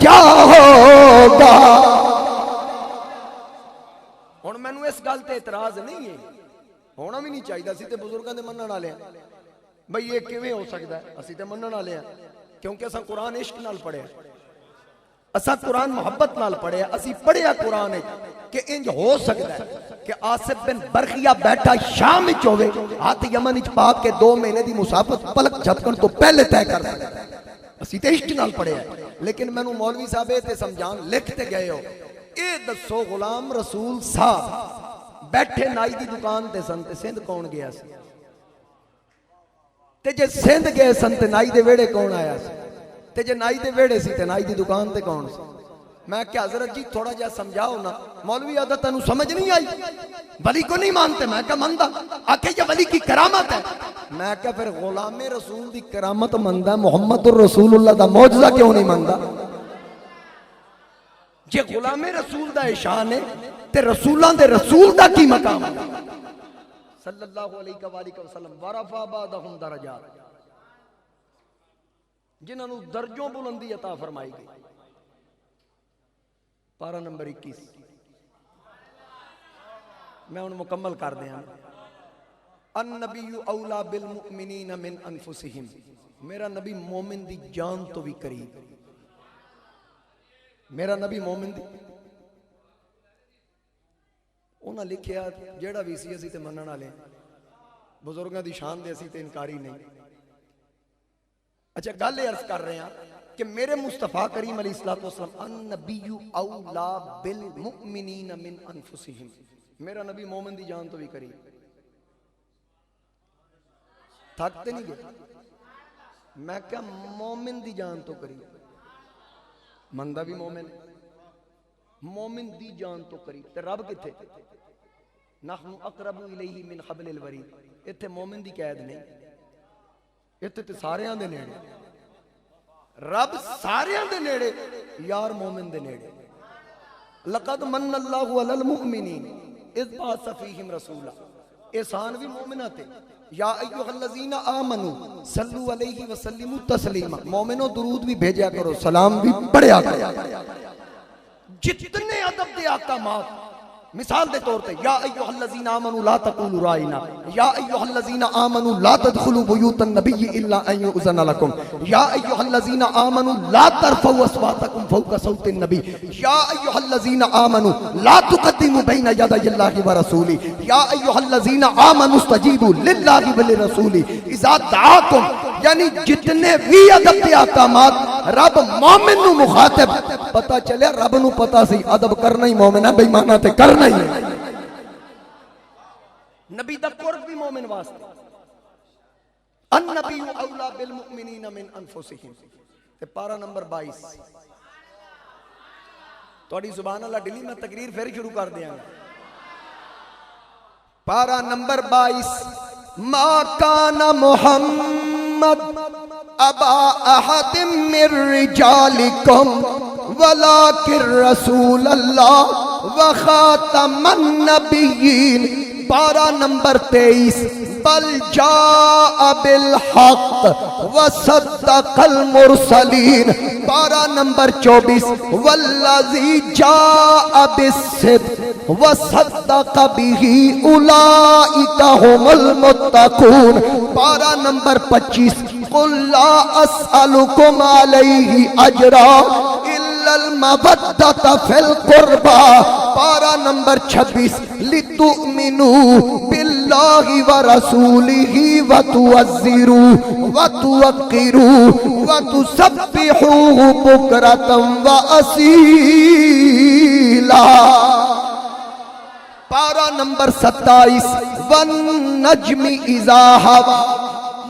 کیا ہوگا۔ ہن مینوں اس گل تے اعتراض نہیں ہے، ہونا بھی نہیں چاہیے، اسی تے بزرگاں دے منن والے ہیں، بھئی یہ کیویں ہو سکدا ہے؟ اسی تے منن والے ہیں کیونکہ اساں قرآن عشق نال پڑھیا، اساں قرآن محبت نال پڑھیا، اسی پڑھیا قرآن ہے کہ انج ہو سکتا ہے کہ آصف بن برخیہ بیٹھا شام وچ ہوے، ہاتھ یمن وچ پا کے 2 مہینے دی مسافت پلک جھپکن تو پہلے طے کر سکتا ہے، اسی تے عشق نال پڑھیا ہے۔ لیکن مینوں مولوی صاحب تے سمجھان لکھتے گئے ہو، اے دسو غلام رسول صاحب بیٹھے نائی دی دکان تے سن تے سندھ کون گیا سی؟ تے جے سندھ گئے سن تے نائی دے ویڑے کون آیا سی؟ تے جے نائی دے ویڑے سی تے نائی دی دکان تے کون سی؟ میں کہ حضرت جی تھوڑا جا سمجھاؤ نا، مولوی عادت تنوں سمجھ نہیں آئی؟ ولی کو نہیں مانتے؟ میں کہا مانتا. آکھے یہ ولی کی کرامت ہے. میں کہا پھر غلام رسول دی کرامت ماندا محمد الرسول اللہ دا معجزہ کیوں نہیں ماندا؟ جے غلام رسول دا شان ہے تے رسولاں دے رسول دا کی مقام ہے صلی اللہ علیہ وآلہ وسلم. ورفع بعضهم درجات، جنہاں نو درجوں بلندی عطا فرمائی گئی. پارہ نمبر 21 میں ان مکمل کر دیا. النبی اولا بالمؤمنین من انفسہم، میرا نبی مومن دی جان تو بھی قریب. میرا نبی مومن دی انہاں لکھیا جیڑا بھی سی اسی تے منن والے بزرگاں دی شان دے اسی تے انکاری نہیں. اچھا گل یہ عرض کر رہے ہیں کہ میرے مصطفیٰ کریم علیہ السلام النبی اولا بالمؤمنین من انفسہم، میرا نبی مومن دی جان تو بھی قریب. تھکتے نہیں گئے؟ میں کہا مومن دی جان تو قریب. مندہ بھی مومن، مومن دی جان تو قریب. تے رب کتھے؟ نحن اقرب الیہ من حبل الورید. اتھے مومن دی قید نہیں، اتھے تے سارے آن دے نیڑے. رب سارے آن دے نیڑے، یار مومن دے نیڑے. لقد من اللہ علی المؤمنین اذ بعث فیہم رسولا. احسان بھی مومنہ تے. یا ایہا الذین آمنوا صلو علیہ وسلموا تسلیما. مومنوں درود بھی بھیجا کرو، سلام بھی پڑھیا کرو. جتنے ادب دے احکامات مثال دے طور پہ یا ایہا الذین آمنوا لا تقولوا رائنا، یا ایہا الذین آمنوا لا تدخلوا بیوت النبی الا ان یؤذن لکم، یا ایہا الذین آمنوا لا ترفعوا اصواتکم فوق صوت النبی، یا ایہا الذین آمنوا لا تقدموا بین یدی اللہ ورسولہ، یا ایہا الذین آمنوا استجیبوا للہ وللرسول اذا دعاکم. یعنی جتنے بھی ادب کے احکامات رب مومن نو مخاطب. پتہ چلیا رب نو پتہ سی ادب کرنا ہی مومن ہے، بے ایمانہ تے کرنا ہی ہے. نبی دا قرب بھی مومن واسطے. النبی اولا بالمؤمنین من انفسہم. تے پارہ نمبر 22 توڑی سبحان اللہ ڈلی میں تقریر پھر شروع کر دیا. پارہ نمبر 22 ما کان محمد ابا احد من رجالکم ولکن رسول اللہ وخاتم النبیین. پارہ نمبر 23 بل جاء بالحق وصدق المرسلین. پارہ نمبر 24 والذی جاء بالصدق وصدق به اولئک هم المتقون. پارہ نمبر 25 قل لا اسألکم علیہ اجرا الا المودۃ فی القربى. پارہ نمبر 26 لتؤمنوا باللہ ورسولہ وتعزروہ وتوقروہ وتسبحوہ بکرۃ واصیلا. پارہ نمبر 27 والنجم اذا ہوا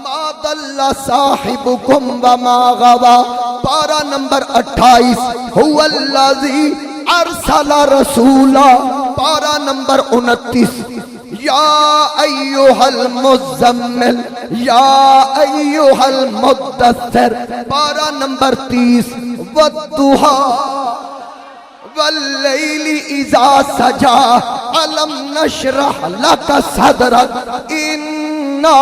ما ضل صاحبکم وما غوا. پارہ نمبر 28 هو الذی ارسل رسولا. پارہ نمبر 29 یا ایہا المزمل یا ایہا المدثر. پارہ نمبر 30 والضحی واللیل اذا سجا الم نشرح لک صدرک انا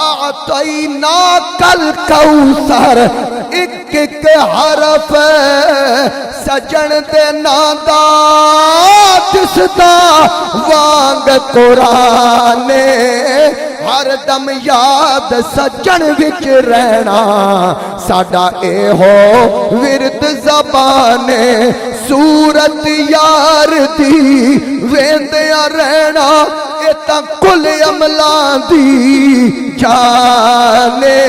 اعطیناک الکوثر. ایک ایک حرف سجن دے نادا جسدا وانگ قرآن ہر دم یاد سجن وچ رہنا ساڈا اے ہو ورد زبان صورت یار دی ویندیا رہنا اے تا کل عملاں دی جانے.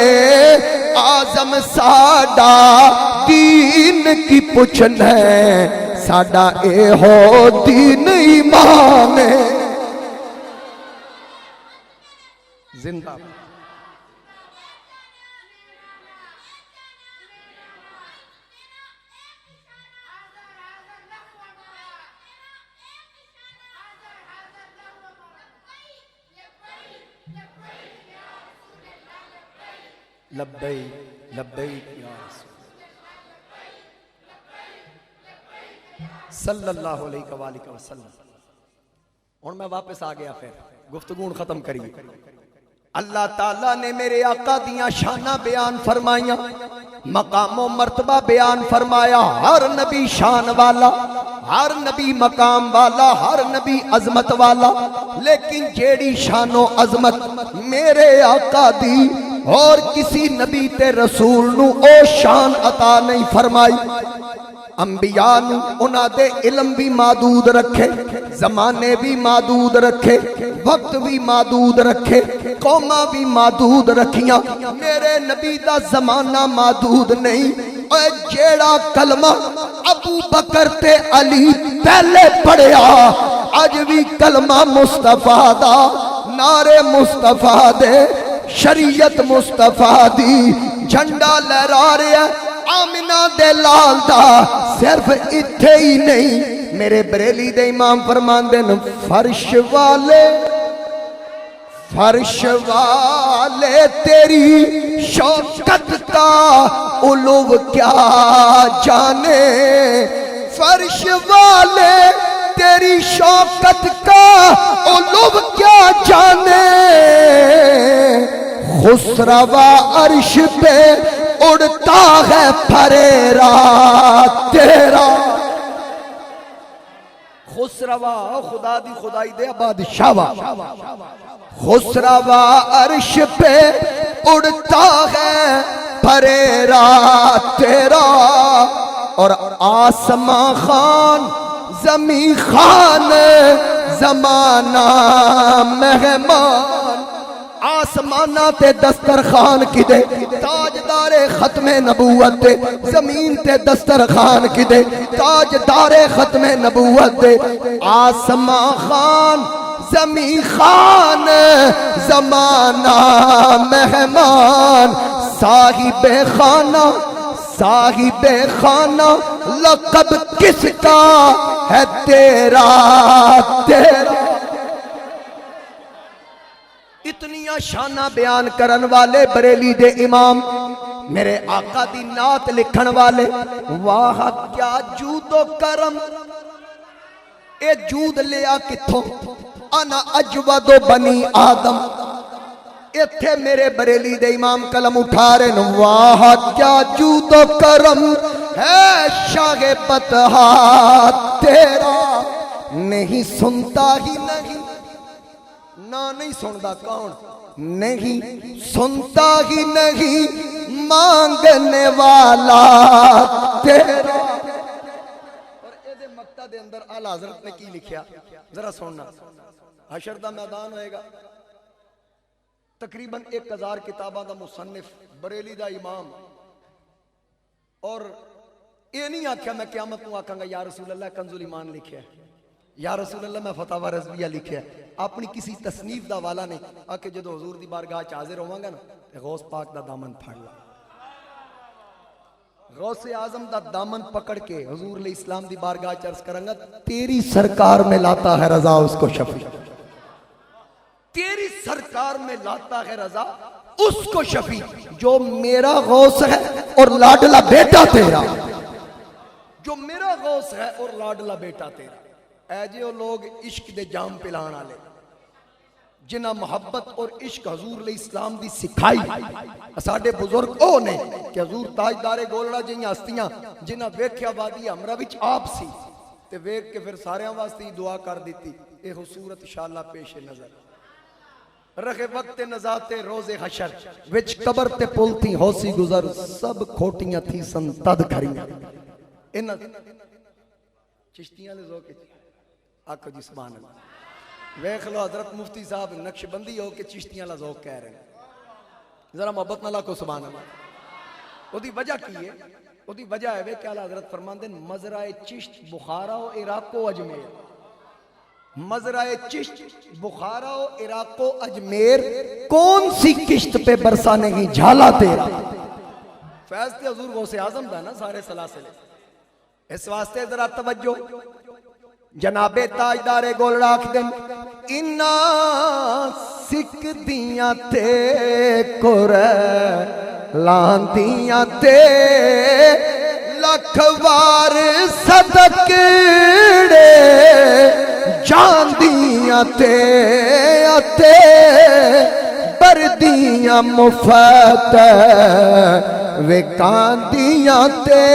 آزم ساڈا دین کی پوچھنا ہے ساڈا اے ہو دین ایمان زندہ. لبیک لبیک یا رسول صلی اللہ علیہ وآلہ وسلم. اور میں واپس آ گیا، پھر گفتگو ختم کریے. اللہ تعالیٰ نے میرے آقا دیاں شانہ بیان فرمائیاں، مقام و مرتبہ بیان فرمایا. ہر نبی شان والا، ہر نبی مقام والا، ہر نبی عظمت والا، لیکن جیڑی شان و عظمت میرے آقا دی اور کسی نبی تے رسول نو او شان عطا نہیں فرمائی. انبیاء نو انہاں دے علم بھی محدود رکھے، زمانے بھی محدود رکھے، وقت بھی محدود رکھے، قوماں بھی محدود رکھیاں. میرے نبی دا زمانہ محدود نہیں. اے جیڑا کلمہ ابو بکر تے علی پہلے پڑھیا، اج بھی کلمہ مصطفیٰ دا، نعرے مصطفیٰ دے، شریعت مصطفیٰ دی، جھنڈا لہرا رہا ہے آمنہ دے لال دا. صرف اتھے ہی نہیں، میرے بریلی دے امام فرماندے ن فرش والے، فرش والے تیری شوکت کا علو کیا جانے، فرش والے تیری شوکت کا علو کیا جانے. خسروا عرش پہ اڑتا ہے پھریرا تیرا. خسروا خدا دی خدائی دے بادشاہ، خسروا عرش پہ اڑتا ہے پھریرا تیرا. اور آسمان خان زمین خان زمانہ مہمان. آسمانہ تے دسترخوان کی دے تاجدار ختم نبوت دے، زمین تے دسترخوان کی دے تاجدار ختم نبوت دے. آسمان خان زمین خان زمانہ مہمان. صاحب خانہ، صاحب خانہ لقب کس کا ہے تیرا تیرا. اتنیاں شانہ بیان کرن والے بریلی دے امام، میرے آقا دی نعت لکھن والے. واہ کیا جود و کرم، اے جود لیا کتھوں، انا اجود بنی آدم. اتھے میرے بریلی دے امام قلم اٹھا رہے ہیں. واہ کیا جود و کرم ہے شاہ بطحا تیرا، نہیں سنتا ہی نہیں، نہ نہیں سندا کون، نہیں سنتا ہی نہیں مانگنے والا تیرا. اور اے دے مقطع دے اندر اعلیٰ حضرت نے کی لکھیا ذرا سننا. حشر دا میدان ہوئے گا، تقریباً 1000 کتاباں دا مصنف بریلی دا امام. اور یہ نہیں آکھیا میں قیامت کو آکھاں گا یا رسول اللہ کنز الایمان لکھیا ہے، یا رسول اللہ میں فتح رضویہ لکھیا ہے. اپنی کسی تصنیف دا والا نے آکے جدو حضور دی بارگاہ حاضر ہوواں گا نا، غوث پاک دا دامن پھڑ لا، غوث اعظم دا دامن پکڑ کے حضور علیہ السلام دی بارگاہ عرض کروں گا تیری سرکار میں لاتا ہے رضا اس کو شفیع، تیری سرکار میں لاتا ہے رضا اس کو شفیع جو میرا غوث ہے اور لاڈلا بیٹا تیرا، جو میرا غوث ہے اور لاڈلا بیٹا تیرا. اے جو لوگ عشق دے جام پلان آلے، جنہ محبت اور عشق حضور علیہ السلام دی سکھائی. ساڑھے بزرگ او نے کہ حضور تاجدار گولڑا جنہاں ہستیاں جنہ ویکھیا وادی ہمرا وچ آپ سی تے ویکھ کے پھر سارے واسطے دعا کر دیتی. اے صورت انشاءاللہ پیش نظر رکھے وقت نزات روز حشر وچ قبر تے پلتی ہوسی گزر سب کھوٹیاں تھی سن تد کھریاں. انہ چشتیاں لے ذوقے آکھو جی سبحان اللہ. ویکھ لو حضرت مفتی صاحب نقش بندی ہو کے چشتیاں لے ذوق کہہ رہے ہیں، ذرا محبت نہ لاکھو سبحان اللہ. وہ دی وجہ کی ہے؟ وہ دی وجہ ہے کہ اعلیٰ حضرت فرماندے مزرعہ چشت بخارا و عراق و اجمیر، مزرعہ چشت بخارا و عراق و اجمیر کون سی کشت پہ برسانے کی جھالا تیرا. فیض تے حضور غوث اعظم دا نا سارے سلاسلے. اس واسطے ذرا توجہ جناب تاجدار گولڑا آکھ دن انا سکدیاں تے قرلاندیاں تے لکھ وار صدقڑے جاندیاں تے اتے بردیاں مفت وکاندیاں تے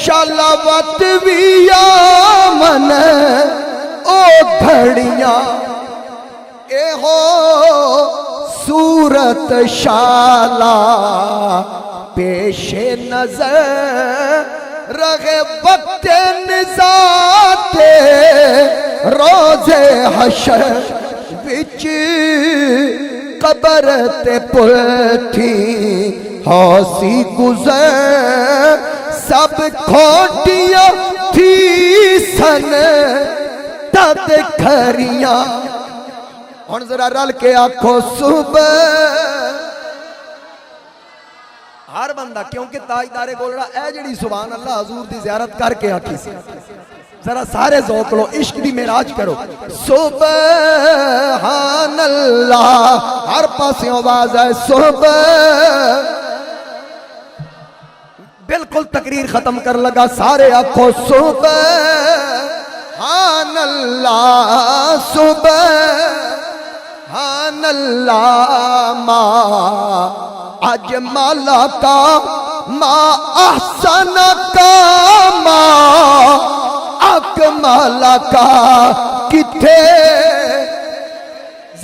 شلوت بھی آمن او گھڑیاں اے ہو صورت شالا پیش نظر رغے وقت نزات روز حشر وچ قبر تے پلتھی ہوسی گزر سب کھوٹیاں تھی سن تد کھریاں ہن ذرا رل کے آکھو صبح ہر بندہ کیونکہ تاجدار گولڑا اے جڑی سبحان اللہ حضور دی زیارت کر کے آکھی سی ذرا سارے ذوق لو عشق دی معراج کرو سبحان اللہ ہر پاسے آواز ہے صبح بالکل تقریر ختم کر لگا سارے آکھو سبحان اللہ سبحان اللہ ما اجمل کا ما احسن کا ما اکمل کا کتھے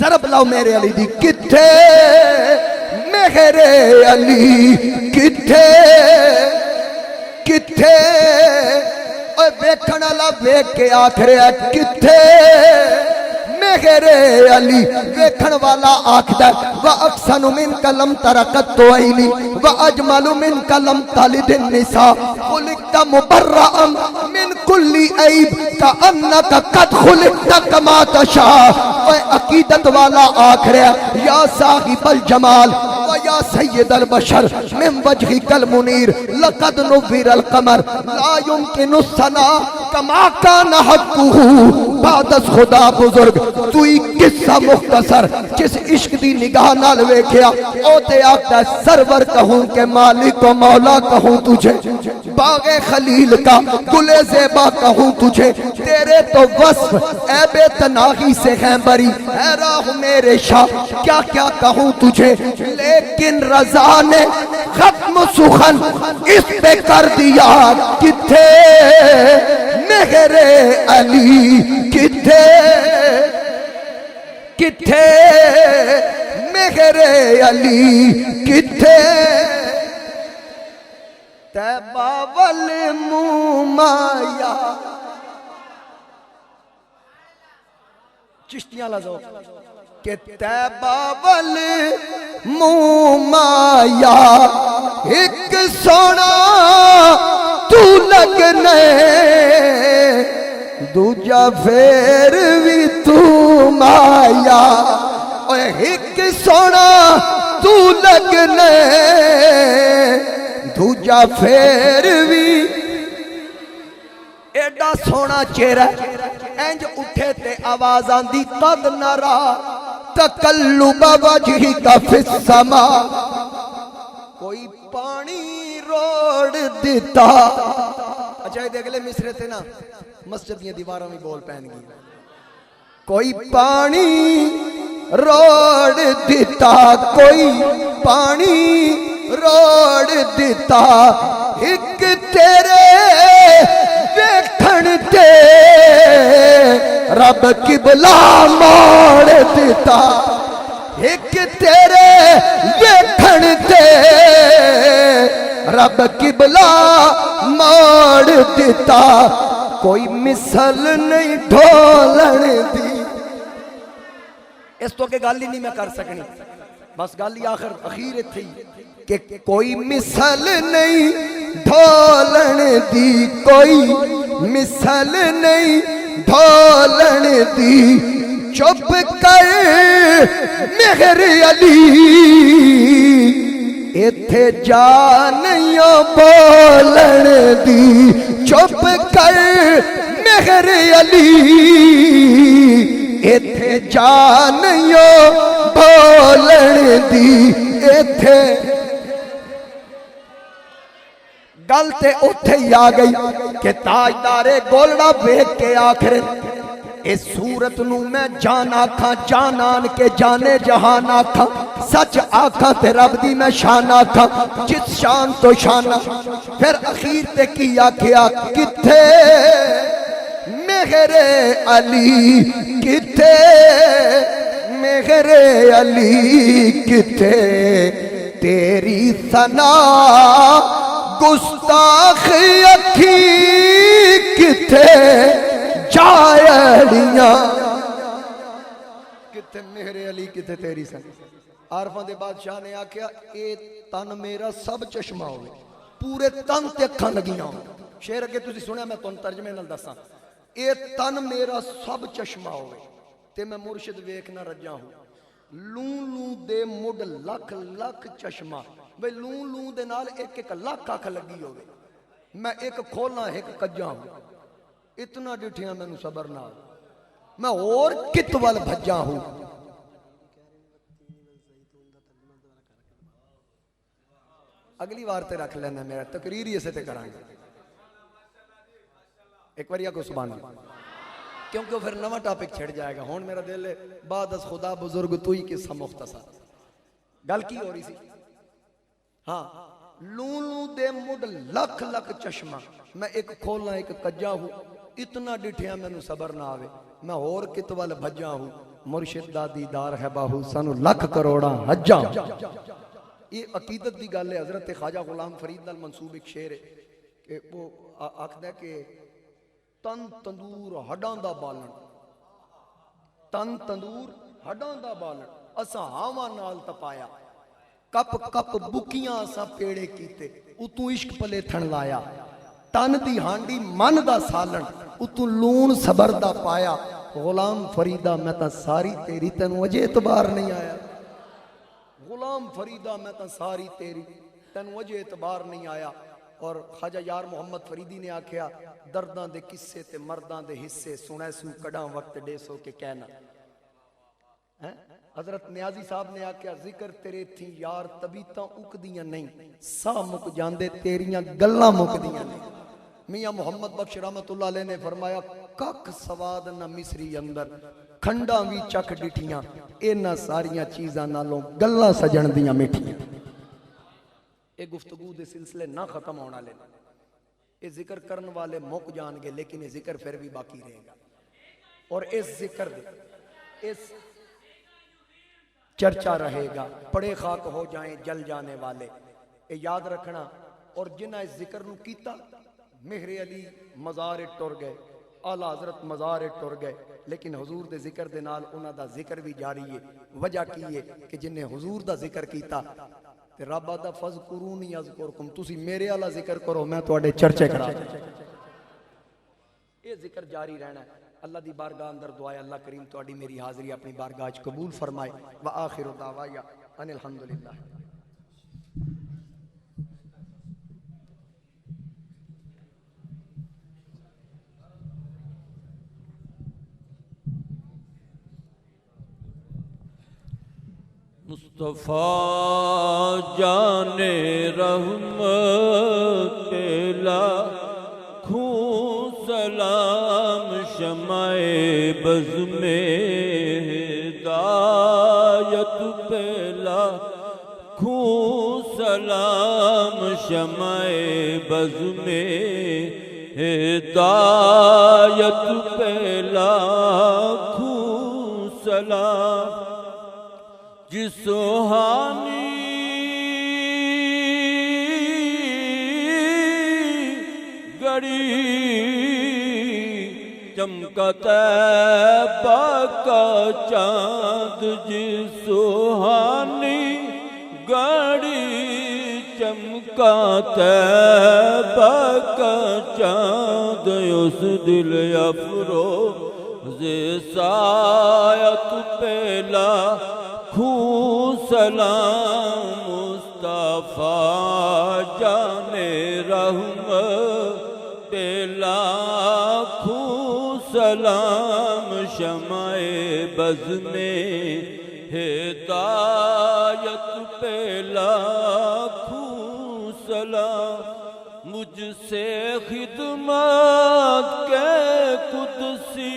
ضرب لاؤ میرے علی دی کتھے میرے علی کتھے کتھے اوے ویکھن والا ویکھ کے آکھ رہا کتھے میرے علی ویکھن والا آکھدا وَأَحْسَنُ مِنْكَ لَمْ تَرَ قَطُّ عَيْنِي وَأَجْمَلُ مِنْكَ لَمْ تَلِدِ النِّسَاءُ خُلِقْتَ مُبَرَّأً مِنْ كُلِّ عَيْبٍ كَأَنَّكَ قَدْ خُلِقْتَ كَمَا تَشَاءُ اے عقیدت والا آکھ رہا یا صاحب الجمال وَيَا سَيِّدَ الْبَشَرِ مِنْ وَجْهِكَ الْمُنِيرِ لَقَدْ نُوِّرَ الْقَمَرُ لَا يُمْكِنُ الثَّنَاءُ كَمَا كَانَ حَقُّهُ بعد از خدا بزرگ تو ہی قصہ مختصر جس عشق دی نگاہ نال ویکھیا او تے آکھدا سرور کہوں کہ مالک و مولا کہوں تجھے باغ خلیل کا گل زیبا کہوں تجھے تیرے تو وصف اے بے تناہی سے ہیں بری اے راہ میرے شاہ کیا کیا کہوں تجھے لیکن رضا نے ختم سخن اس پہ کر دیا کتھے میرے علی کتھے کتھے میرے علی کتھے تیبہ والمومایا چشتیاں لازو کہ تیبہ والمومایا ایک سونا تو لگنے دوجا پھر بھی تو مایا اوہ ایک سونا تو لگنے دوجا پھر بھی ایڈا سونا چہرہ انج اٹھے تے آواز آندی قد نرا تقلب وجہک فی السماء کوئی پانی روڑ دیتا اچھا یہ اگلے مصرے تھے نا مسجد یہ دیواروں میں بول پہن گی کوئی پانی روڑ دیتا کوئی پانی روڑ دیتا ایک تیرے ویکھن تے رب قبلہ موڑ دیتا ایک تیرے ویکھن تے رب قبلہ موڑ دیتا کوئی مثل نہیں ڈھولن دی اس تو کہ گالی نہیں میں کر سکنی بس گالی آخر اخیر تھی کہ کوئی مثل نہیں ڈھولن دی کوئی مثل نہیں ڈھولن دی چپ کر میرے علی ایتھے جانیوں بولن دی چپ کر میرے علی ایتھے جانیوں بولن دی ایتھے گل تے اوتھے ہی آ گئی کہ تاجدار گولڑا ویکھ کے آخر اس صورت نو میں جان آکھاں جانان کے جانے جہان آکھاں سچ آکھاں تے رب دی میں شان آکھاں جس شان تو شانہ پھر اخیر تے کی آکھیا کتھے مہر علی کتھے مہر علی کتھے تیری ثنا گستاخ اکھی کتھے جائڑیاں کتھے میرے علی کتھے تیری ثنا عارفاں دے بادشاہ نے آکھیا اے تن میرا سب چشمہ ہوئے پورے تن تے اکھاں لگیاں ہوئے شعر اگے تسی سنیا میں تن ترجمے نال دساں اے تن میرا سب چشمہ ہوئے تے میں مرشد ویکھنا رجا ہوں لوں لوں دے مڈ لکھ لکھ چشمہ بھئی لوں لوں دے نال ایک ایک لاکھ آکھ لگی ہوئے میں ایک کھولا ایک کجا ہوں اتنا ڈٹھیاں میں صبر نہ میں اور کت وال بھجا ہوں اگلی بار تے رکھ لینا میرا تقریر ہی اسے تے کرائیں گے ایک بار یا کو سبحان اللہ کیونکہ پھر نواں ٹاپک چھڑ جائے گا ہون میرا دل ہے بعد از خدا بزرگ تو ہی قصہ مختصر گل کی ہو رہی سی ہاں لوں لوں دے مڈ لکھ لکھ چشمہ میں ایک کھولا ایک کجا ہوں اتنا ڈٹھیا میں نو صبر نہ آوے میں اور کتوال بھجا ہوں مرشد دا دیدار ہے باہو سانو لکھ کروڑا حجا یہ عقیدت دی گل ہے حضرت خواجہ غلام فرید نال منصوب ایک شعر ہے کہ وہ آکھدا ہے کہ تن تندور ہڈاں دا بالن تن تندور ہڈاں دا بالن اساں ہاواں نال تپایا کپ کپ بکیاں اساں پیڑے کیتے اتوں عشق پلے تھن لایا تن دی ہانڈی من دا سالن اتوں لون صبر دا پایا غلام فریدہ میں تا ساری تیری تینوں اجے اعتبار نہیں آیا غلام فریدہ میں تا ساری تیری تینوں اجے اعتبار نہیں آیا اور خواجہ یار محمد فریدی نے آکھیا درداں دے قصے تے مرداں دے حصے سنے سو کڑاں وقت ڈے سو کے کہنا حضرت نیازی صاحب نے آکھیا ذکر تیرے تھی یار طبیعتاں اکدیاں نہیں سا مک جاندے تیریاں گلاں مکدیاں نہیں میاں محمد بخش رحمت اللہ علیہ نے فرمایا کک سواد نہ مصری اندر کھنڈاں وی چک ڈٹھیاں اینا ساریاں چیزاں نالوں گلاں سجن دیاں مٹھیاں اے گفتگو دے سلسلے نہ ختم ہونا لینا اے ذکر کرن والے موک جان گے لیکن اے ذکر پھر بھی باقی رہے گا اور اس ذکر دے اس چرچا رہے گا پڑے خاک ہو جائیں جل جانے والے اے یاد رکھنا اور جنہ اس ذکر نو کیتا مہر علی مزار ٹر گئے اعلیٰ حضرت مزار ٹر گئے لیکن حضور دے ذکر دے نال انہاں دا ذکر بھی جاری ہے وجہ کی ہے کہ جنہیں حضور دا ذکر کیتا تے رب دا فذکرونی اذکرکم تسی میرے والا ذکر کرو میں تواڈے چرچے کرا یہ ذکر جاری رہنا ہے اللہ دی بارگاہ اندر دعا ہے اللہ کریم تواڈی میری حاضری اپنی بارگاہ وچ قبول فرمائے وآخر دعوایا ان الحمدللہ مصطفیٰ جان رحمت لاکھوں سلام شمع بز میں ہدایت پہ لاکھوں سلام شمع بز میں ہدایت پہ لاکھوں سلام جس سوہانی گڑی چمکا طیبہ کا چاند جس سوہانی گڑی چمکا طیبہ کا چاند اس دل افروز سایت پہ لاکھوں سلام مصطفیٰ جان رحمت پہ لاکھوں سلام شمع بز میں ہدایت پہ لاکھوں سلام، مجھ سے خدمت کے قدسی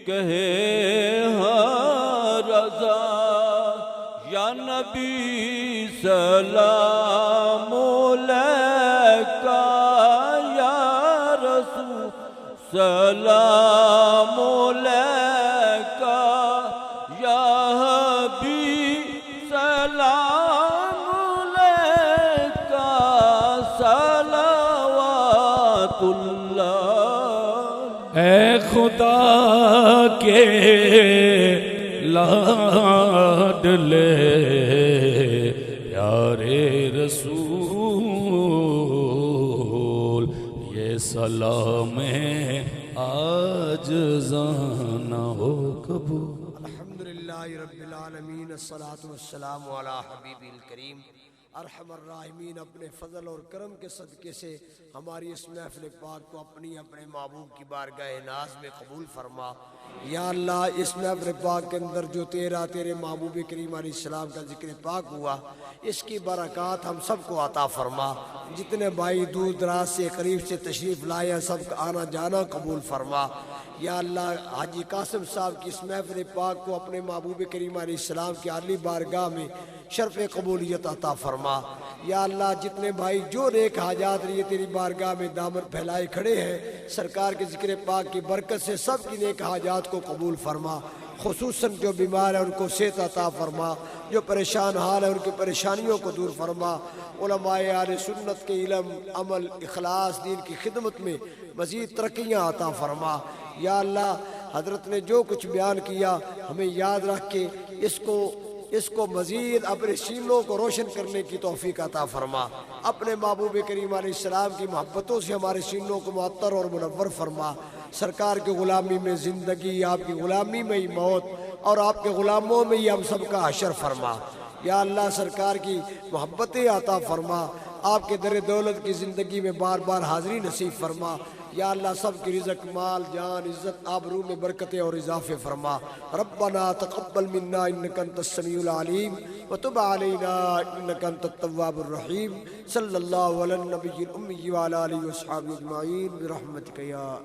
کہے ہاں رضا، یا نبی سلام علیکہ، یا رسول سلام علیکہ، یا حبیب سلام علیکہ، صلوات اللہ۔ اے خدا کے لاڈلے پیارے رسول، یہ سلام آج نہ ہو قبول۔ الحمدللہ رب العالمین، الصلاۃ والسلام علی حبیب الکریم۔ ارحم الراحمین اپنے فضل اور کرم کے صدقے سے ہماری اس محفل پاک کو اپنے محبوب کی بارگاہ ناز میں قبول فرما۔ یا اللہ، اس محفل پاک کے اندر جو تیرے محبوب کریم علیہ السلام کا ذکر پاک ہوا، اس کی برکات ہم سب کو عطا فرما۔ جتنے بھائی دور دراز سے قریب سے تشریف لائے ہیں، سب کا آنا جانا قبول فرما۔ یا اللہ، حاجی قاسم صاحب کی اس محفل پاک کو اپنے محبوب کریم علیہ السلام کی عالی بارگاہ میں شرف قبولیت عطا فرما۔ یا اللہ، جتنے بھائی جو نیک حاجات لیے تیری بارگاہ میں دامن پھیلائے کھڑے ہیں، سرکار کے ذکر پاک کی برکت سے سب کی نیک حاجات کو قبول فرما۔ خصوصاً جو بیمار ہیں ان کو صحت عطا فرما، جو پریشان حال ہیں ان کی پریشانیوں کو دور فرما۔ علماء اہل سنت کے علم، عمل، اخلاص، دین کی خدمت میں مزید ترقیاں عطا فرما۔ یا اللہ، حضرت نے جو کچھ بیان کیا ہمیں یاد رکھ کے اس کو مزید اپنے سینوں کو روشن کرنے کی توفیق عطا فرما۔ اپنے محبوب کریم علیہ السلام کی محبتوں سے ہمارے سینوں کو معطر اور منور فرما۔ سرکار کی غلامی میں زندگی، آپ کی غلامی میں ہی موت، اور آپ کے غلاموں میں ہی ہم سب کا حشر فرما۔ یا اللہ، سرکار کی محبتیں عطا فرما، آپ کے در دولت کی زندگی میں بار بار حاضری نصیب فرما۔ یا اللہ، سب کی رزق، مال، جان، عزت، آبرو میں برکتیں اور اضافے فرما۔ ربنا تقبل منا انک انت السمیع العلیم وتب علینا انک انت التواب الرحیم۔ صلی اللہ علی النبی الامی وعلی آلہ وصحبہ اجمعین برحمتک یا